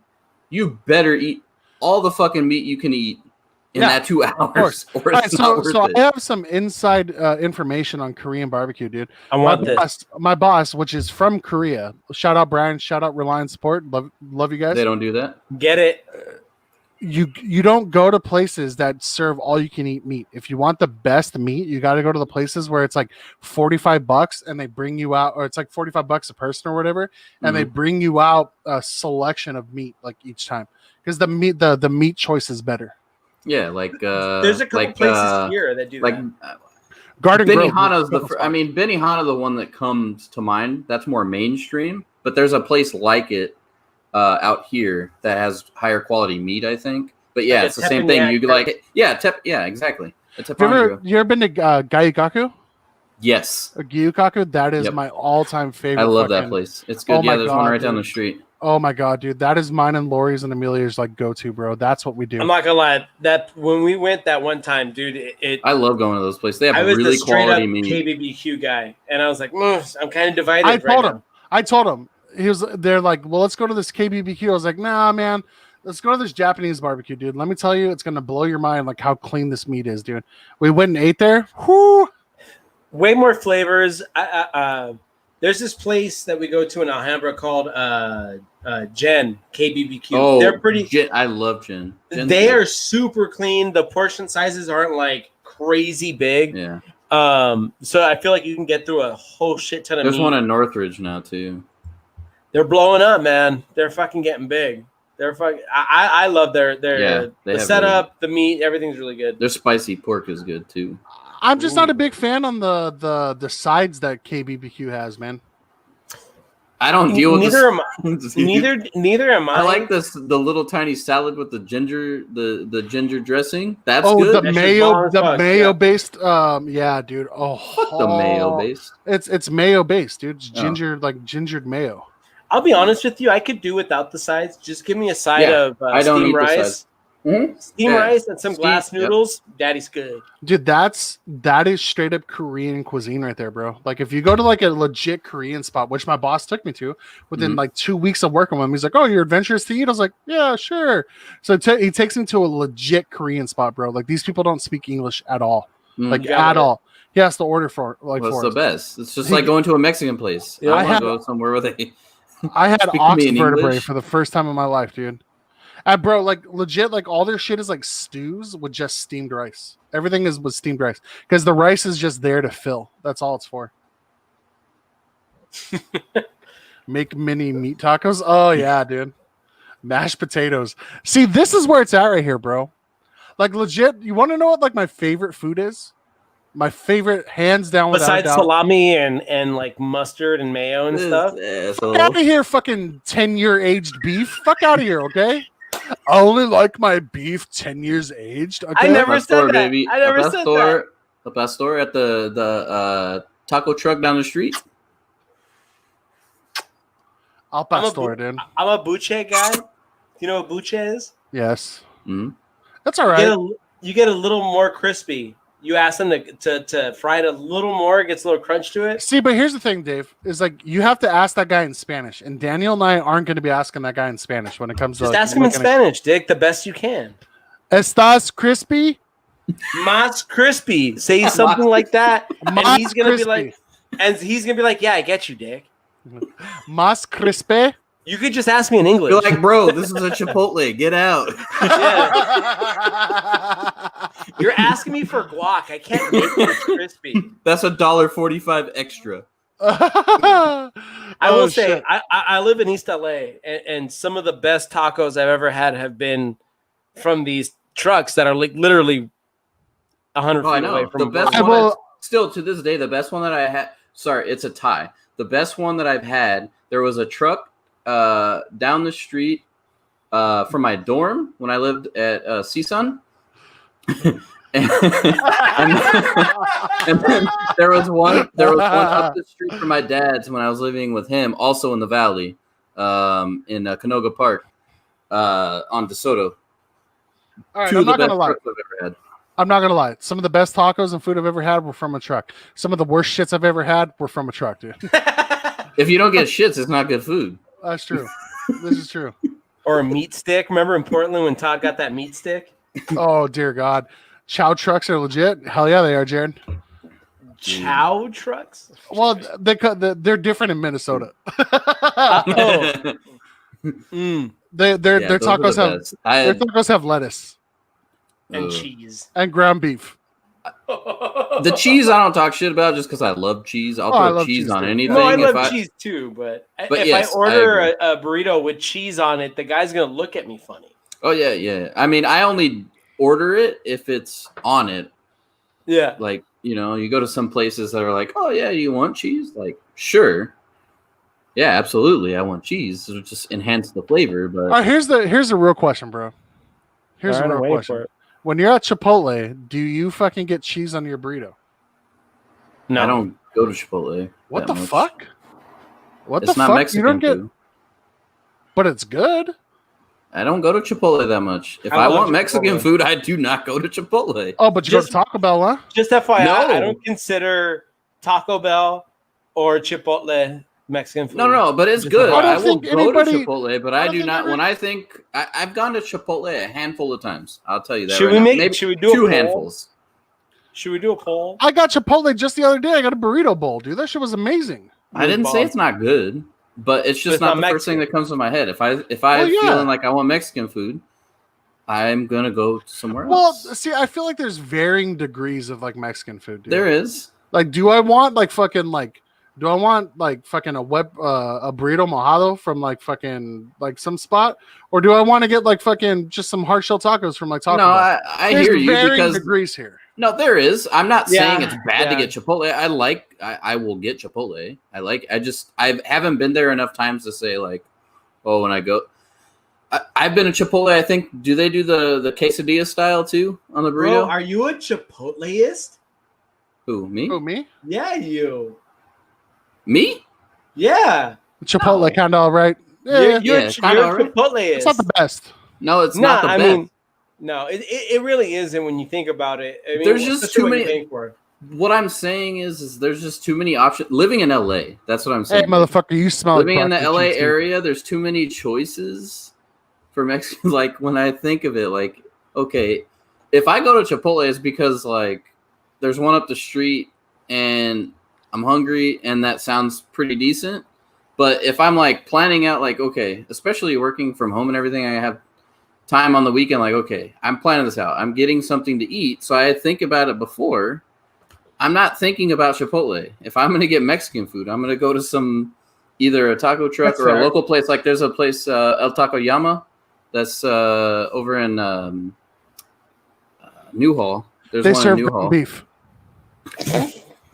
You better eat all the fucking meat you can eat in Yeah, that 2 hours, course. or All right, it's not worth so it. I have some inside information on Korean barbecue, dude. I want this. My boss, which is from Korea. Shout out Brian. Shout out Reliance Support. Love you guys. They don't do that. Get it? You don't go to places that serve all you can eat meat. If you want the best meat, you got to go to the places where it's like $45 and they bring you out, or it's like $45 a person or whatever, and they bring you out a selection of meat like each time because the meat choice is better. Yeah, like There's a couple like, places here that do like that. Garden Grove. Benihana's Benihana, the one that comes to mind. That's more mainstream, but there's a place like it out here that has higher quality meat, I think. But yeah, Like a it's the same thing. teppanyaki. You could like, yeah, exactly. A Have you teppanyaki. ever been to Gaigaku Yes, or Gyukaku? That is Yep. my all-time favorite. I love that fucking- place. It's good. Oh my Yeah, there's one God, right down the dude. street. Oh my god, dude, that is mine and Lori's and Amelia's like go-to, bro. That's what we do. I'm not gonna lie. That when we went that one time, dude, I love going to those places. They I have was the really straight up quality meat. KBBQ guy, and I was like, I'm kind of divided. I right told him. They're like, well, let's go to this KBBQ. I was like, nah, man. Let's go to this Japanese barbecue, dude. Let me tell you, it's gonna blow your mind like how clean this meat is, dude. We went and ate there. Whoo! Way more flavors. There's this place that we go to in Alhambra called Jen KBBQ. Oh, They're pretty. I love Jen. Jen's They good. are super clean. The portion sizes aren't like crazy big. Yeah. So I feel like you can get through a whole shit ton of There's meat. one in Northridge now too. They're blowing up, man. They're fucking getting big. They're fucking. I love their Yeah, they the have setup, the meat, everything's really good. Their spicy pork is good too. I'm just not a big fan on the sides that KBBQ has, man. I don't deal with Neither am I. this. Neither am I. I like the little tiny salad with the ginger dressing. That's Oh, good. the That shit's mayo, bomb as the fuck, mayo yeah. based. Yeah, dude. Oh, Fuck the mayo based. It's mayo based, dude. It's Oh. ginger, like gingered mayo. I'll be honest with you. I could do without the sides. Just give me a side Yeah, of I don't steamed eat the rice. sides. Mhm. Steamed Yeah. rice and some glass Steamed, yep. noodles. Daddy's good. Dude, that is straight up Korean cuisine right there, bro. Like if you go to like a legit Korean spot, which my boss took me to, within Mhm. like 2 weeks of working with him, he's like, "Oh, you're adventurous to eat?" I was like, "Yeah, sure." So he takes me to a legit Korean spot, bro. Like these people don't speak English at all, Mm. like Yeah, at man. all. He has to order for Well, for it's the us. best. It's just like going to a Mexican place. Yeah, I I want had- to go somewhere where they. I had Speak to ox me in vertebrae English. for the first time in my life, dude. Bro, like legit, like all their shit is like stews with just steamed rice. Everything is with steamed rice because the rice is just there to fill. That's all it's for. Make mini meat tacos. Oh yeah, dude. Mashed potatoes. See, this is where it's at right here, bro. Like legit. You want to know what like my favorite food is? My favorite, hands down, without a Besides doubt. salami and like mustard and mayo and stuff. Fuck out of here, fucking 10-year aged beef. Fuck out of here, okay? I only like my beef 10 years aged. Okay? I never said Pastor, that. baby. I never El said Pastor, that. El Pastor at the taco truck down the street. Al I'm a pastor, dude. I'm a buche guy. Do you know what buche is? Yes. Mhm. That's all You right. you get a little more crispy. You ask them to fry it a little more, it gets a little crunch to it. See, but here's the thing, Dave, is like you have to ask that guy in Spanish. And Daniel and I aren't going to be asking that guy in Spanish when it comes Just to ask him in looking at- Spanish, Dick, the best you can. Estás crispy? Mas crispy. Say something like that. And Mas he's gonna be crispy. like, yeah, I get you, Dick. Mas crispy? You could just ask me in English. You're like, bro, this is a Chipotle. Get out. You're asking me for guac. I can't make it crispy. That's $1.45 extra. I will Oh, say, shit. I live in East LA, and some of the best tacos I've ever had have been from these trucks that are like literally 100 Oh, I feet away know. from The best I one, will- still to this day, the best one that I had. Sorry, it's a tie. The best one that I've had. There was a truck down the street from my dorm when I lived at CSUN. and then there was one up the street from my dad's when I was living with him, also in the valley, in Canoga Park, on DeSoto. All right, Two I'm of the not best gonna lie. trucks I've ever had. I'm not gonna lie. Some of the best tacos and food I've ever had were from a truck. Some of the worst shits I've ever had were from a truck, dude. If you don't get shits, it's not good food. That's true. This is true. Or a meat stick. Remember in Portland when Todd got that meat stick? Oh dear God, Chow trucks are legit. Hell yeah, they are, Jared. Chow trucks? Well, they're different in Minnesota. Oh. Mm, Their Yeah, those are the tacos have best. I their had, tacos have lettuce and ugh. cheese. and ground beef. The cheese I don't talk shit about just because I love cheese. I'll Oh, I throw love cheese cheese on too. anything. No, I if love cheese too, but if yes, I I order agree. a burrito with cheese on it, the guy's gonna look at me funny. Oh yeah, yeah. I mean, I only order it if it's on it. Yeah. Like, you go to some places that are like, oh yeah, you want cheese? Like, sure. Yeah, absolutely. I want cheese. It'll just enhance the flavor. But All right, here's the real question, bro. Here's All right, the I'm real waiting question. for it. When you're at Chipotle, do you fucking get cheese on your burrito? No, I don't go to Chipotle. What that the much. fuck? What It's the not fuck? Mexican You don't get, food. but it's good. I don't go to Chipotle that much. If I I love want Mexican Chipotle. food, I do not go to Chipotle. Oh, but you go to Just- Taco Bell, huh? Just FYI, No. I don't consider Taco Bell or Chipotle Mexican food. No, but it's Just good. I don't I will think go to anybody- Chipotle, but I I don't do think not. every- When I think I've gone to Chipotle a handful of times. I'll tell you that. Should right we now. make- Maybe should we do a 2 poll? handfuls? Should we do a poll? I got Chipotle just the other day. I got a burrito bowl, dude. That shit was amazing. I didn't say it's not good, but it's just it's not not the first thing Mexican. that comes to my head. If I'm Well, yeah. feeling like I want Mexican food, I'm gonna go somewhere Well, else. see, I feel like there's varying degrees of like Mexican food, dude. There is. Like, do I want like fucking like? Do I want like fucking a burrito mojado from like fucking like some spot, or do I want to get like fucking just some hard shell tacos from like Taco No, Bell? I There's hear you varying because degrees here. no, there is. I'm not saying Yeah, it's bad to yeah. get Chipotle. I will get Chipotle. I haven't been there enough times to say like, oh, when I go, I've been to Chipotle. I think do they do the quesadilla style too on the burrito? Bro, are you a Chipotleist? Who me? Oh, me? Yeah, you. Me? Yeah. Chipotle No. kind of all right. Yeah, You're, yeah, you're, kinda you're a alright. Chipotleist. it's not the best. No, it's Nah, not the I best. mean, no, it really isn't when you think about it. I mean, There's just especially too what many- you're paying for. What I'm saying is there's just too many options. Living in LA, that's what I'm Hey, saying. motherfucker, you smell Living like in the barbecue LA cheese, dude. area, there's too many choices for Mexican. Like when I think of it, like okay, if I go to Chipotle, it's because like there's one up the street and I'm hungry and that sounds pretty decent. But if I'm like planning out, like okay, especially working from home and everything, I have time on the weekend. Like okay, I'm planning this out. I'm getting something to eat, so I think about it before. I'm not thinking about Chipotle. If I'm going to get Mexican food, I'm going to go to some either a taco truck That's or a fair. local place. Like there's a place, El Taco Yama, that's over in Newhall. There's They one serve in Newhall. beef. They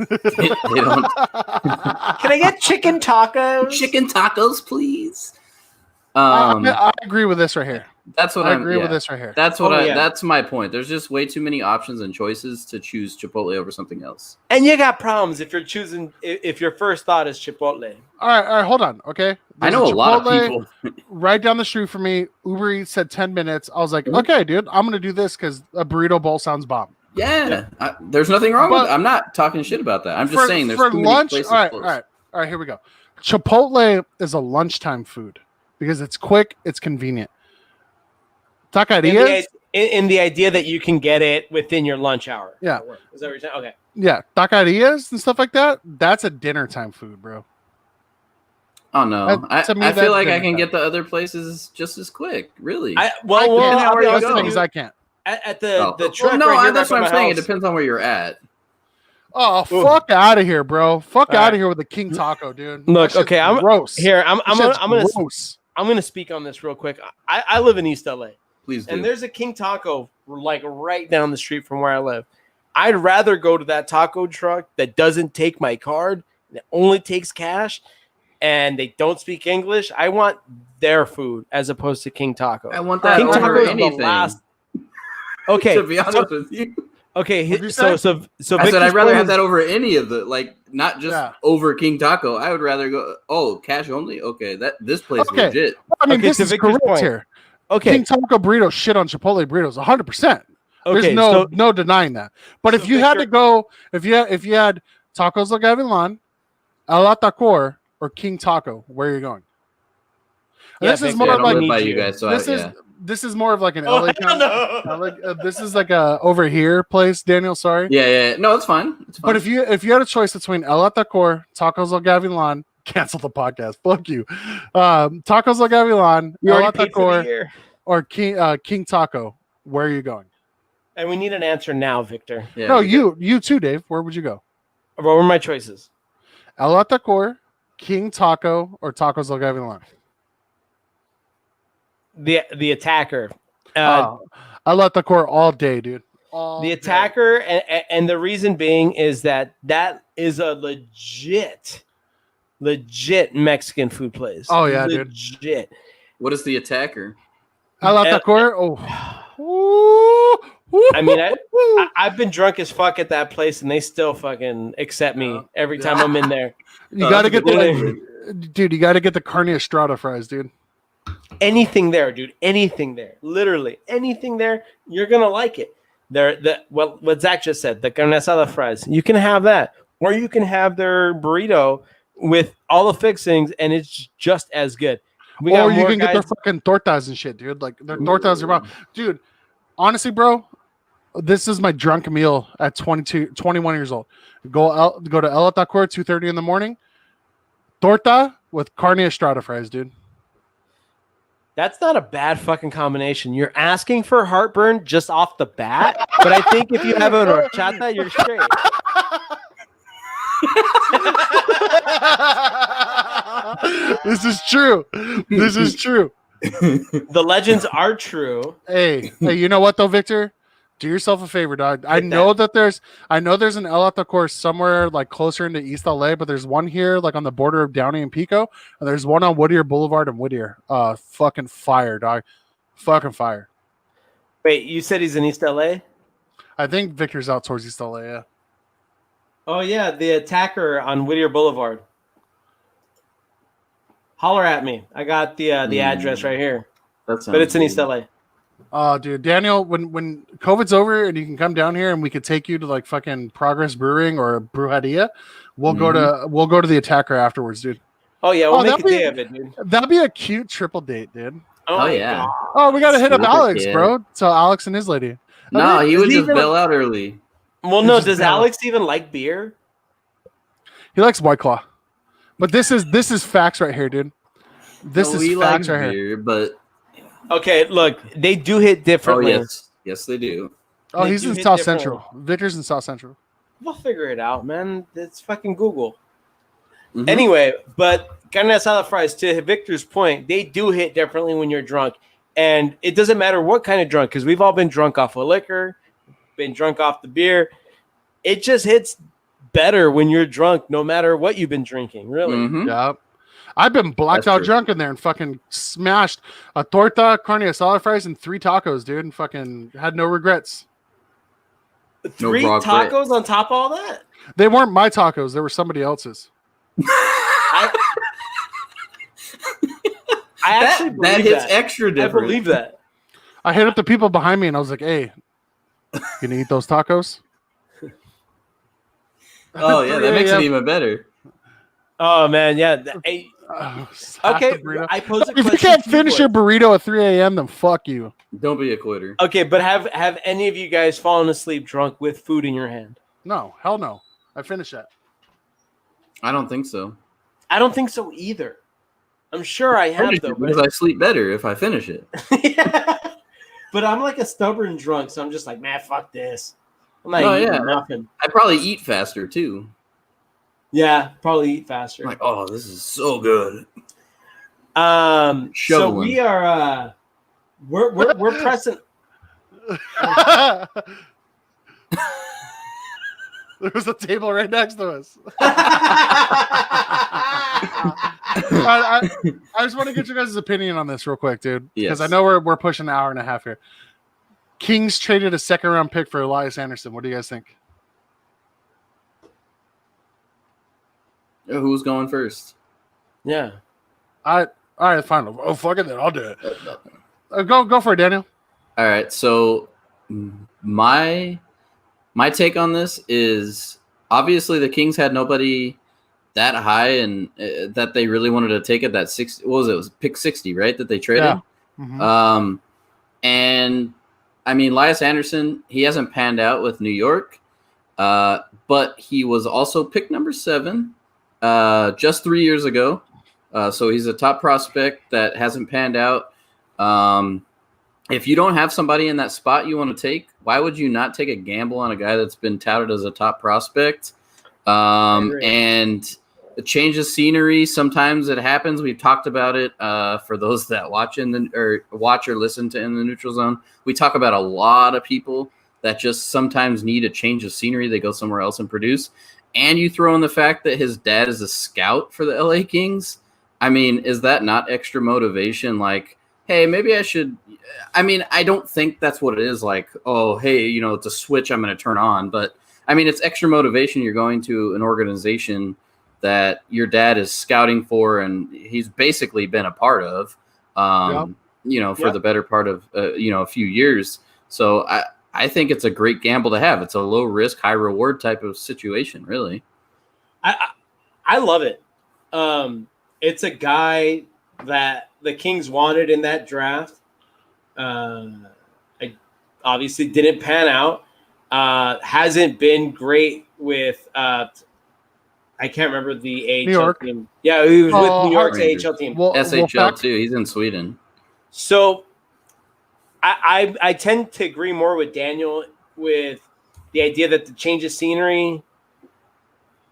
don't. Can I get chicken tacos? Chicken tacos, please. I agree with this right here. That's what I I'm. agree with yeah. this right here. That's what Oh, I. yeah. That's my point. There's just way too many options and choices to choose Chipotle over something else. And you got problems if you're choosing if your first thought is Chipotle. All right, hold on. Okay, I There's know a lot of Chipotle people. right down the street from me. Uber Eats said 10 minutes. I was like, okay, dude, I'm gonna do this because a burrito bowl sounds bomb. Yeah, there's nothing wrong with But- it. I'm not talking shit about that. I'm just saying there's for too lunch. many places All right, close. all right. Here we go. Chipotle is a lunchtime food because it's quick, it's convenient. Taquerias, In the idea that you can get it within your lunch hour. Yeah. Is that what you're saying? Okay. yeah, taquerias and stuff like that. That's a dinner time food, bro. Oh no, To me, I that's feel like I dinner can time. get the other places just as quick. Really? I I well, can't. I'll be where you honest That's the with thing you. is I can't. At the Oh. truck Well, no, right here that's back what by I'm my saying. It house. depends on where you're at. Oh, Ooh. fuck out of here, bro. Fuck All out right. of here with the King Taco, dude. Look, That shit's okay, I'm- gross. Here, I'm That gonna shit's gross. I'm gonna speak on this real quick. I live in East LA. Please do. And there's a King Taco like right down the street from where I live. I'd rather go to that taco truck that doesn't take my card, that only takes cash, and they don't speak English. I want their food as opposed to King Taco. I want that King over Taco is the anything. last. Okay, To be honest with you, What'd you so say? so I said Victor's I'd rather point have is- that over any of the not just Yeah. over King Taco. I would rather go. Oh, cash only. Okay, this place Okay. legit. I mean, Okay, this to is Victor's correct point. here. Okay, King Taco burrito shit on Chipotle burritos 100%. There's okay, no so no denying that. But so if you had to Victor- go, if you had Tacos La Gavilan, El Atacor, or King Taco, where are you going? Yeah, This is Victor, more I of don't like live need by you you. guys, so this I, is yeah. this is more of like an Oh, LA hell kind no. this is like a over here place, Daniel. Sorry. Yeah. No, it's fine. It's fine. But if you had a choice between El Atacor, Tacos La Gavilan, cancel the podcast. Fuck you. Tacos La Gavilan, You El already paid for the Atacor, year. or King Taco, where are you going? And we need an answer now, Victor. yeah, No, we you too, Dave. Where would you go? What were my choices? El Atacor, King Taco, or Tacos La Gavilan? The attacker. El Atacor all day, dude. All The day. attacker, and the reason being is that is a legit Mexican food place. Oh, yeah, dude. legit. What is the attacker? El Atacor. Oh. I mean, I've been drunk as fuck at that place, and they still fucking accept me every time I'm in there. You Oh, got to that's get a the good dude. You got to get the carne estrada fries, dude. Anything there, dude. Anything there. Literally anything there. You're gonna like it. What Zach just said, the carne asada fries. You can have that, or you can have their burrito with all the fixings, and it's just as good. We Or you more can get their guys- fucking tortas and shit, dude. Like their tortas are bomb. Dude, honestly, bro, this is my drunk meal at 21 years old. Go to El Atacor 2:30 in the morning. Torta with carne estrada fries, dude. That's not a bad fucking combination. You're asking for heartburn just off the bat, but I think if you have an horchata, you're straight. This is true. This is true. The legends are true. Hey, you know what though, Victor? Do yourself a favor, dog. I Hit know that there's an El Atacor somewhere like closer into East LA, but there's one here like on the border of Downey and Pico, and there's one on Whittier Boulevard and Whittier. Fucking fire, dog. Fucking fire. Wait, you said he's in East LA? I think Victor's out towards East LA, yeah. Oh yeah, the attacker on Whittier Boulevard. Holler at me. I got the address right here, That but it's in sounds East good. LA. Oh, dude, Daniel, when COVID's over and you can come down here and we could take you to like fucking Progress Brewing or Brujeria, we'll go to the attacker afterwards, dude. Oh yeah, we'll Oh, make a that'd be- day of it, dude. That'd be a cute triple date, dude. Oh, my yeah. God. Oh, we gotta hit up Super Alex, kid. bro. So Alex and his lady. No, he would Is he just even- bail out early. Well, no. Just Does tell. Alex even like beer? He likes White Claw. But this is facts right here, dude. This No, is he facts likes right here. beer, but Okay, look, they do hit differently. yes, they do. Oh, They he's do in hit South differently. Central. Victor's in South Central. We'll figure it out, man. It's fucking Google. Mhm. Anyway, but carne asada fries, to Victor's point, they do hit differently when you're drunk. And it doesn't matter what kind of drunk, because we've all been drunk off of liquor, been drunk off the beer. It just hits better when you're drunk, no matter what you've been drinking, really. Mhm. Yeah. I've been blacked That's out true. drunk in there and fucking smashed a torta, carne asada fries, and 3 tacos, dude, and fucking had no regrets. 3 Brock tacos on top of all that? They weren't my tacos, they were somebody else's. I actually That believe hits that. extra I different. believe that. I hit up the people behind me and I was like, hey, you gonna eat those tacos? Oh yeah, that makes it even better. Oh man, yeah. Hey, Half okay, the burrito. I pose a If you question can't to you finish your boys. burrito at 3 a.m., then fuck you. Don't be a quitter. Okay, but have any of you guys fallen asleep drunk with food in your hand? No, hell no. I finished that. I don't think so. I don't think so either. I'm sure I have though, Because I sleep better if I finish it. but I'm like a stubborn drunk, so I'm just like, man, fuck this. I'm not Oh, eating yeah. nothing. I probably eat faster too. Yeah, probably eat faster. I'm like, oh, this is so good. So Shoveling. we are we're pressing. There was a table right next to us. I just want to get you guys' opinion on this real quick, dude. Because I Yes. know we're pushing an hour and a half here. Kings traded a 2nd-round pick for Elias Anderson. What do you guys think? Who's going first? Yeah. All right, fine. Oh, fuck it, then I'll do it. Go for it, Daniel. All right. So my take on this is obviously the Kings had nobody that high and that they really wanted to take it. That 60, what was it? It was pick 60, right? That they traded. Yeah. Mhm. And I mean, Elias Anderson, he hasn't panned out with New York, but he was also pick number 7 just 3 years ago. So he's a top prospect that hasn't panned out. If you don't have somebody in that spot you want to take, why would you not take a gamble on a guy that's been touted as a top prospect? agree. And it changes scenery. Sometimes it happens. We've talked about it for those that watch or listen to In the Neutral Zone. We talk about a lot of people that just sometimes need a change of scenery. They go somewhere else and produce. And you throw in the fact that his dad is a scout for the LA Kings. I mean, is that not extra motivation? Like, hey, maybe I should. I mean, I don't think that's what it is. Like, oh, hey, it's a switch I'm going to turn on. But I mean, it's extra motivation. You're going to an organization that your dad is scouting for, and he's basically been a part of, for Yep. the better part of, a few years. So I think it's a great gamble to have. It's a low risk, high reward type of situation, really. I love it. It's a guy that the Kings wanted in that draft. I obviously didn't pan out. Hasn't been great with I can't remember the AHL New York. team. Yeah, he was with New York's Rangers. AHL team. Well, SHL too. He's in Sweden. So I tend to agree more with Daniel with the idea that the change of scenery,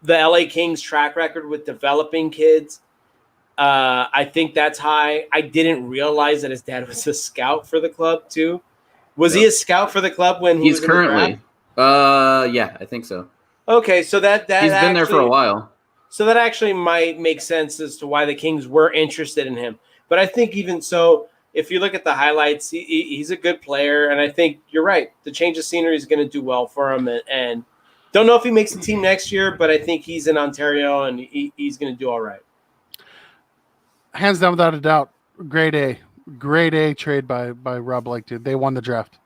the LA Kings track record with developing kids, I think that's high. I didn't realize that his dad was a scout for the club too. Was he a scout for the club when he He's was in the currently. draft? Yeah, I think so. Okay, so that He's been there for a while. So that actually might make sense as to why the Kings were interested in him. But I think even so, if you look at the highlights, he's a good player, and I think you're right. The change of scenery is going to do well for him, and don't know if he makes the team next year, but I think he's in Ontario and he's going to do all right. Hands down, without a doubt, grade A trade by Rob Blake, dude. They won the draft.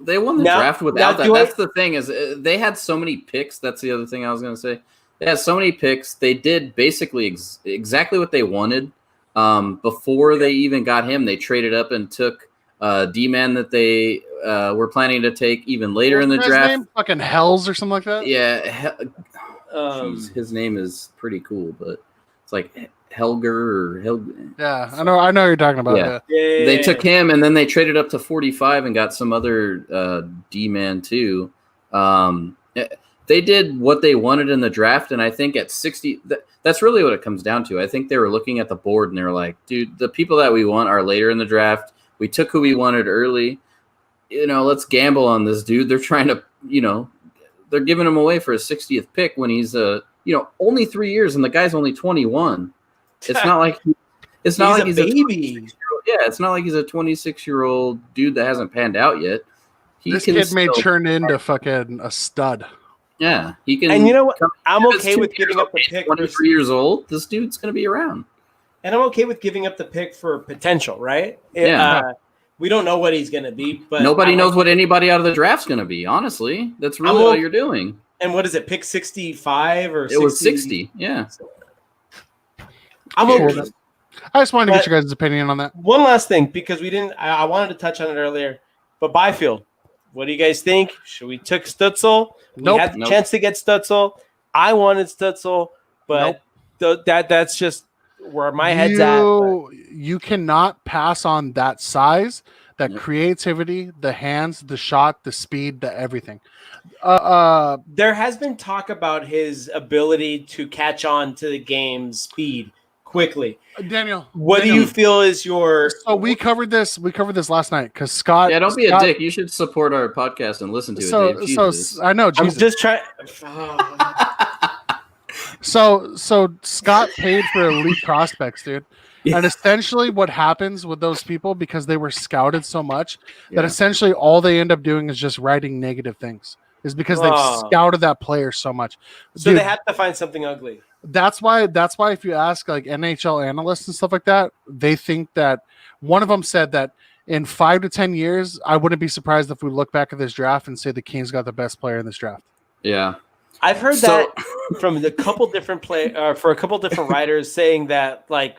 They won the Now- draft without now that. do That's the thing is they had so many picks. That's the other thing I was going to say. They had so many picks. They did basically exactly what they wanted. Before they even got him, they traded up and took D-man that they were planning to take even later in the What's his draft. name? Fucking Hells or something like that. Yeah, his name is pretty cool, but it's like Helger or Helger. Yeah, I know what you're talking about. Yeah. Yeah. They took him, and then they traded up to 45 and got some other D-man too. They did what they wanted in the draft, and I think at 60, that's really what it comes down to. I think they were looking at the board, and they were like, dude, the people that we want are later in the draft. We took who we wanted early. Let's gamble on this dude. They're trying to, they're giving him away for a 60th pick when he's, only 3 years, and the guy's only 21. It's not like he's a baby. Yeah, it's not like he's a 26-year-old dude that hasn't panned out yet. This kid may turn into fucking a stud. Yeah, he can. And you know what? I'm If it's okay 2 with giving years up the old, pick. 23 years old. This dude's going to be around. And I'm okay with giving up the pick for potential, right? Yeah. We don't know what he's going to be, but Nobody knows what anybody out of the draft's going to be. Honestly, that's really I'm all okay- you're doing. And what is it? Pick 65 or 60? It was 60. Yeah. I'm okay. I just wanted to get your guys' opinion on that. One last thing, because we didn't. I wanted to touch on it earlier, but Byfield. What do you guys think? Should we took Stutzel? Nope. We had the Nope. chance to get Stutzel. I wanted Stutzel, but that's just where my head's at. But You cannot pass on that size, that Yep. creativity, the hands, the shot, the speed, the everything. there has been talk about his ability to catch on to the game's speed quickly. Daniel, What do you feel is your? So we covered this last night because Scott. Yeah, don't be a Scott- dick. You should support our podcast and listen to it, So, Dave. so Jesus. I know. I'm Jesus. just trying. So Scott paid for elite prospects, dude. Yeah. And essentially what happens with those people, because they were scouted so much, that Yeah. essentially all they end up doing is just writing negative things. Is because they've Oh. scouted that player so much. So Dude, they have to find something ugly. that's why if you ask like NHL analysts and stuff like that, they think that one of them said that in 5 to 10 years, I wouldn't be surprised if we look back at this draft and say the Kings got the best player in this draft. Yeah. I've heard So- that from a couple different for a couple different writers saying that like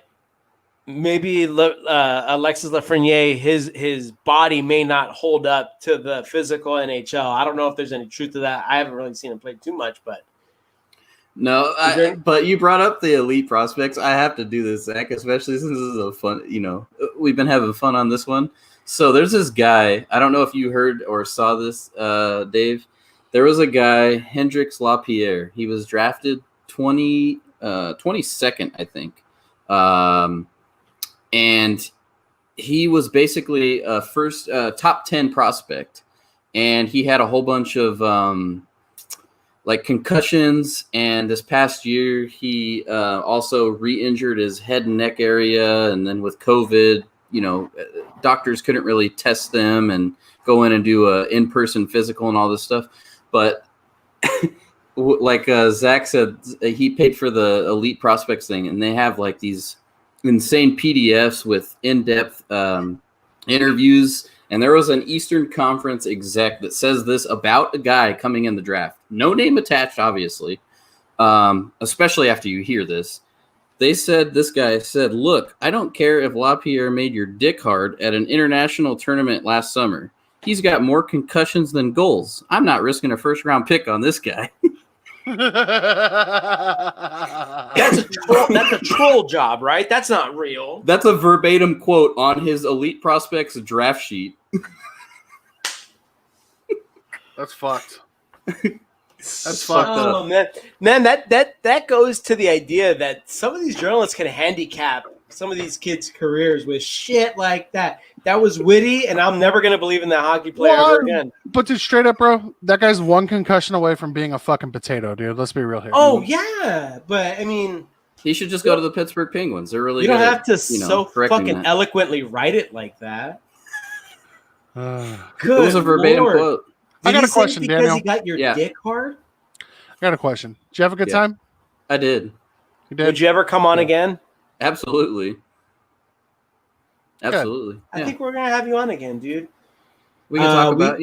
maybe Alexis Lafreniere his body may not hold up to the physical NHL. I don't know if there's any truth to that. I haven't really seen him play too much, but No, there- but you brought up the elite prospects. I have to do this, Zach, especially since this is a fun, we've been having fun on this one. So there's this guy. I don't know if you heard or saw this, Dave. There was a guy, Hendrix Lapierre. He was drafted 22nd, I think. And he was basically a first top 10 prospect. And he had a whole bunch of like concussions, and this past year he also re-injured his head and neck area, and then with COVID, doctors couldn't really test them and go in and do a in-person physical and all this stuff. But like Zach said, he paid for the elite prospects thing, and they have like these insane PDFs with in-depth interviews. And there was an Eastern Conference exec that says this about a guy coming in the draft. No name attached, obviously, especially after you hear this. They said, this guy said, look, I don't care if LaPierre made your dick hard at an international tournament last summer. He's got more concussions than goals. I'm not risking a first-round pick on this guy. That's a troll job, right? That's not real. That's a verbatim quote on his Elite Prospects draft sheet. That's fucked. That's fucked up. Oh man, that goes to the idea that some of these journalists can handicap some of these kids' careers with shit like that. That was witty, and I'm never gonna believe in that hockey player ever again. But dude, straight up, bro, that guy's one concussion away from being a fucking potato, dude. Let's be real here. Oh yeah, but I mean, He should just go to the Pittsburgh Penguins. They're really you don't good have to at, correcting fucking that. eloquently write it like that. It Good was a verbatim Lord. quote. I got Did he a say question, because Daniel. he got your Yeah. dick hard? I got a question. Did you have a good Yeah. time? I did. You did? Would you ever come on again? Absolutely. Absolutely. I Yeah. think we're gonna have you on again, dude. We can talk we- about,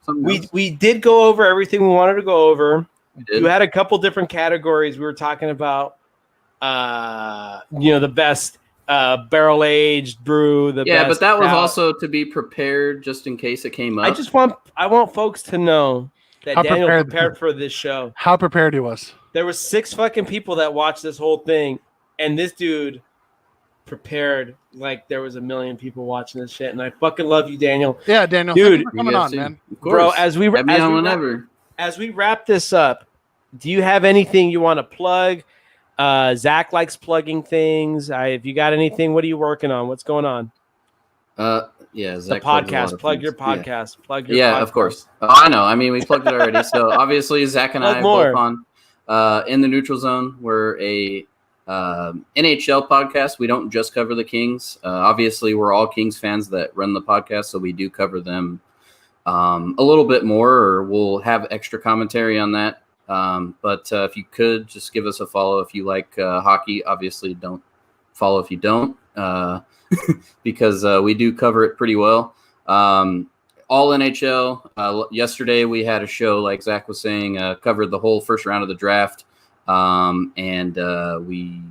something else. We did go over everything we wanted to go over. We did. You had a couple different categories. We were talking about, the best barrel aged brew. The Yeah, best but that was stout. also to be prepared just in case it came up. I want folks to know that How Daniel prepared- prepared for this show. How prepared he was. There was 6 fucking people that watched this whole thing, and this dude prepared like there was a million people watching this shit. And I fucking love you, Daniel. Yeah, Daniel. Dude. Thank you for coming You guys on, too. man. Of course. Bro, as we Have me as on we wrap- whenever. as we wrap this up, do you have anything you want to plug? Zach likes plugging things. If you got anything, what are you working on? What's going on? Yeah, The Zach plugs a lot podcast. of Plug your things. Yeah. podcast. Plug your Yeah, podcast. of course. Oh, I know. I mean, we plugged it already. So obviously, Zach and Plug I more. both on In the Neutral Zone. We're a NHL podcast. We don't just cover the Kings. Obviously, we're all Kings fans that run the podcast, so we do cover them a little bit more, or we'll have extra commentary on that. But if you could just give us a follow if you like hockey. Obviously, don't follow if you don't, because we do cover it pretty well. All NHL. Yesterday we had a show, like Zach was saying, covered the whole first round of the draft, and we,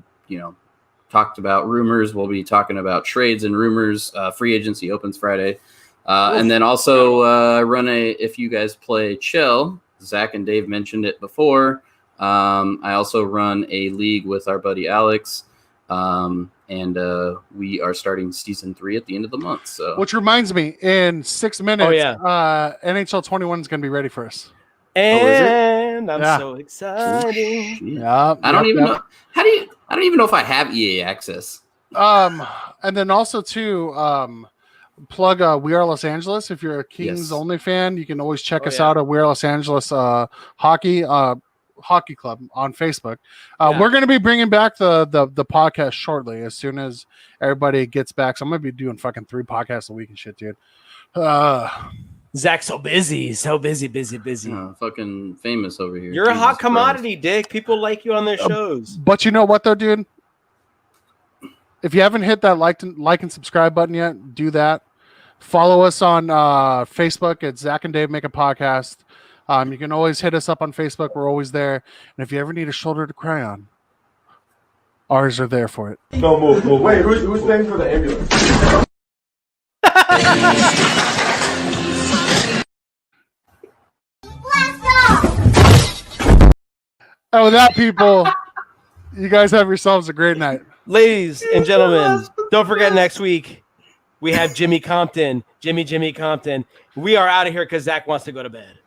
talked about rumors. We'll be talking about trades and rumors. Free agency opens Friday, and then also run if you guys play Chill. Zach and Dave mentioned it before. I also run a league with our buddy Alex, and we are starting season 3 at the end of the month. So, Which reminds me, in 6 minutes, yeah. NHL 21 is going to be ready for us. And I'm Yeah. so excited. Yeah, I don't even know. I don't even know if I have EA access. And then also too, plug We Are Los Angeles. If you're a Kings Yes. only fan, you can always check Oh, us yeah. out at We Are Los Angeles hockey club on Facebook. Yeah. We're going to be bringing back the podcast shortly as soon as everybody gets back. So I'm going to be doing fucking 3 podcasts a week and shit, dude. Zach's so busy, busy. Fucking famous over here. You're a hot Jesus commodity, Dick. People like you on their shows. But you know what though, dude? If you haven't hit that like and subscribe button yet, do that. Follow us on Facebook at Zach and Dave Make a Podcast. You can always hit us up on Facebook. We're always there. And if you ever need a shoulder to cry on, ours are there for it. No, move. Wait, who's paying for the ambulance? And with that, people, you guys have yourselves a great night. Ladies and gentlemen, don't forget next week we have Jimmy Compton. Jimmy Compton. We are out of here because Zach wants to go to bed.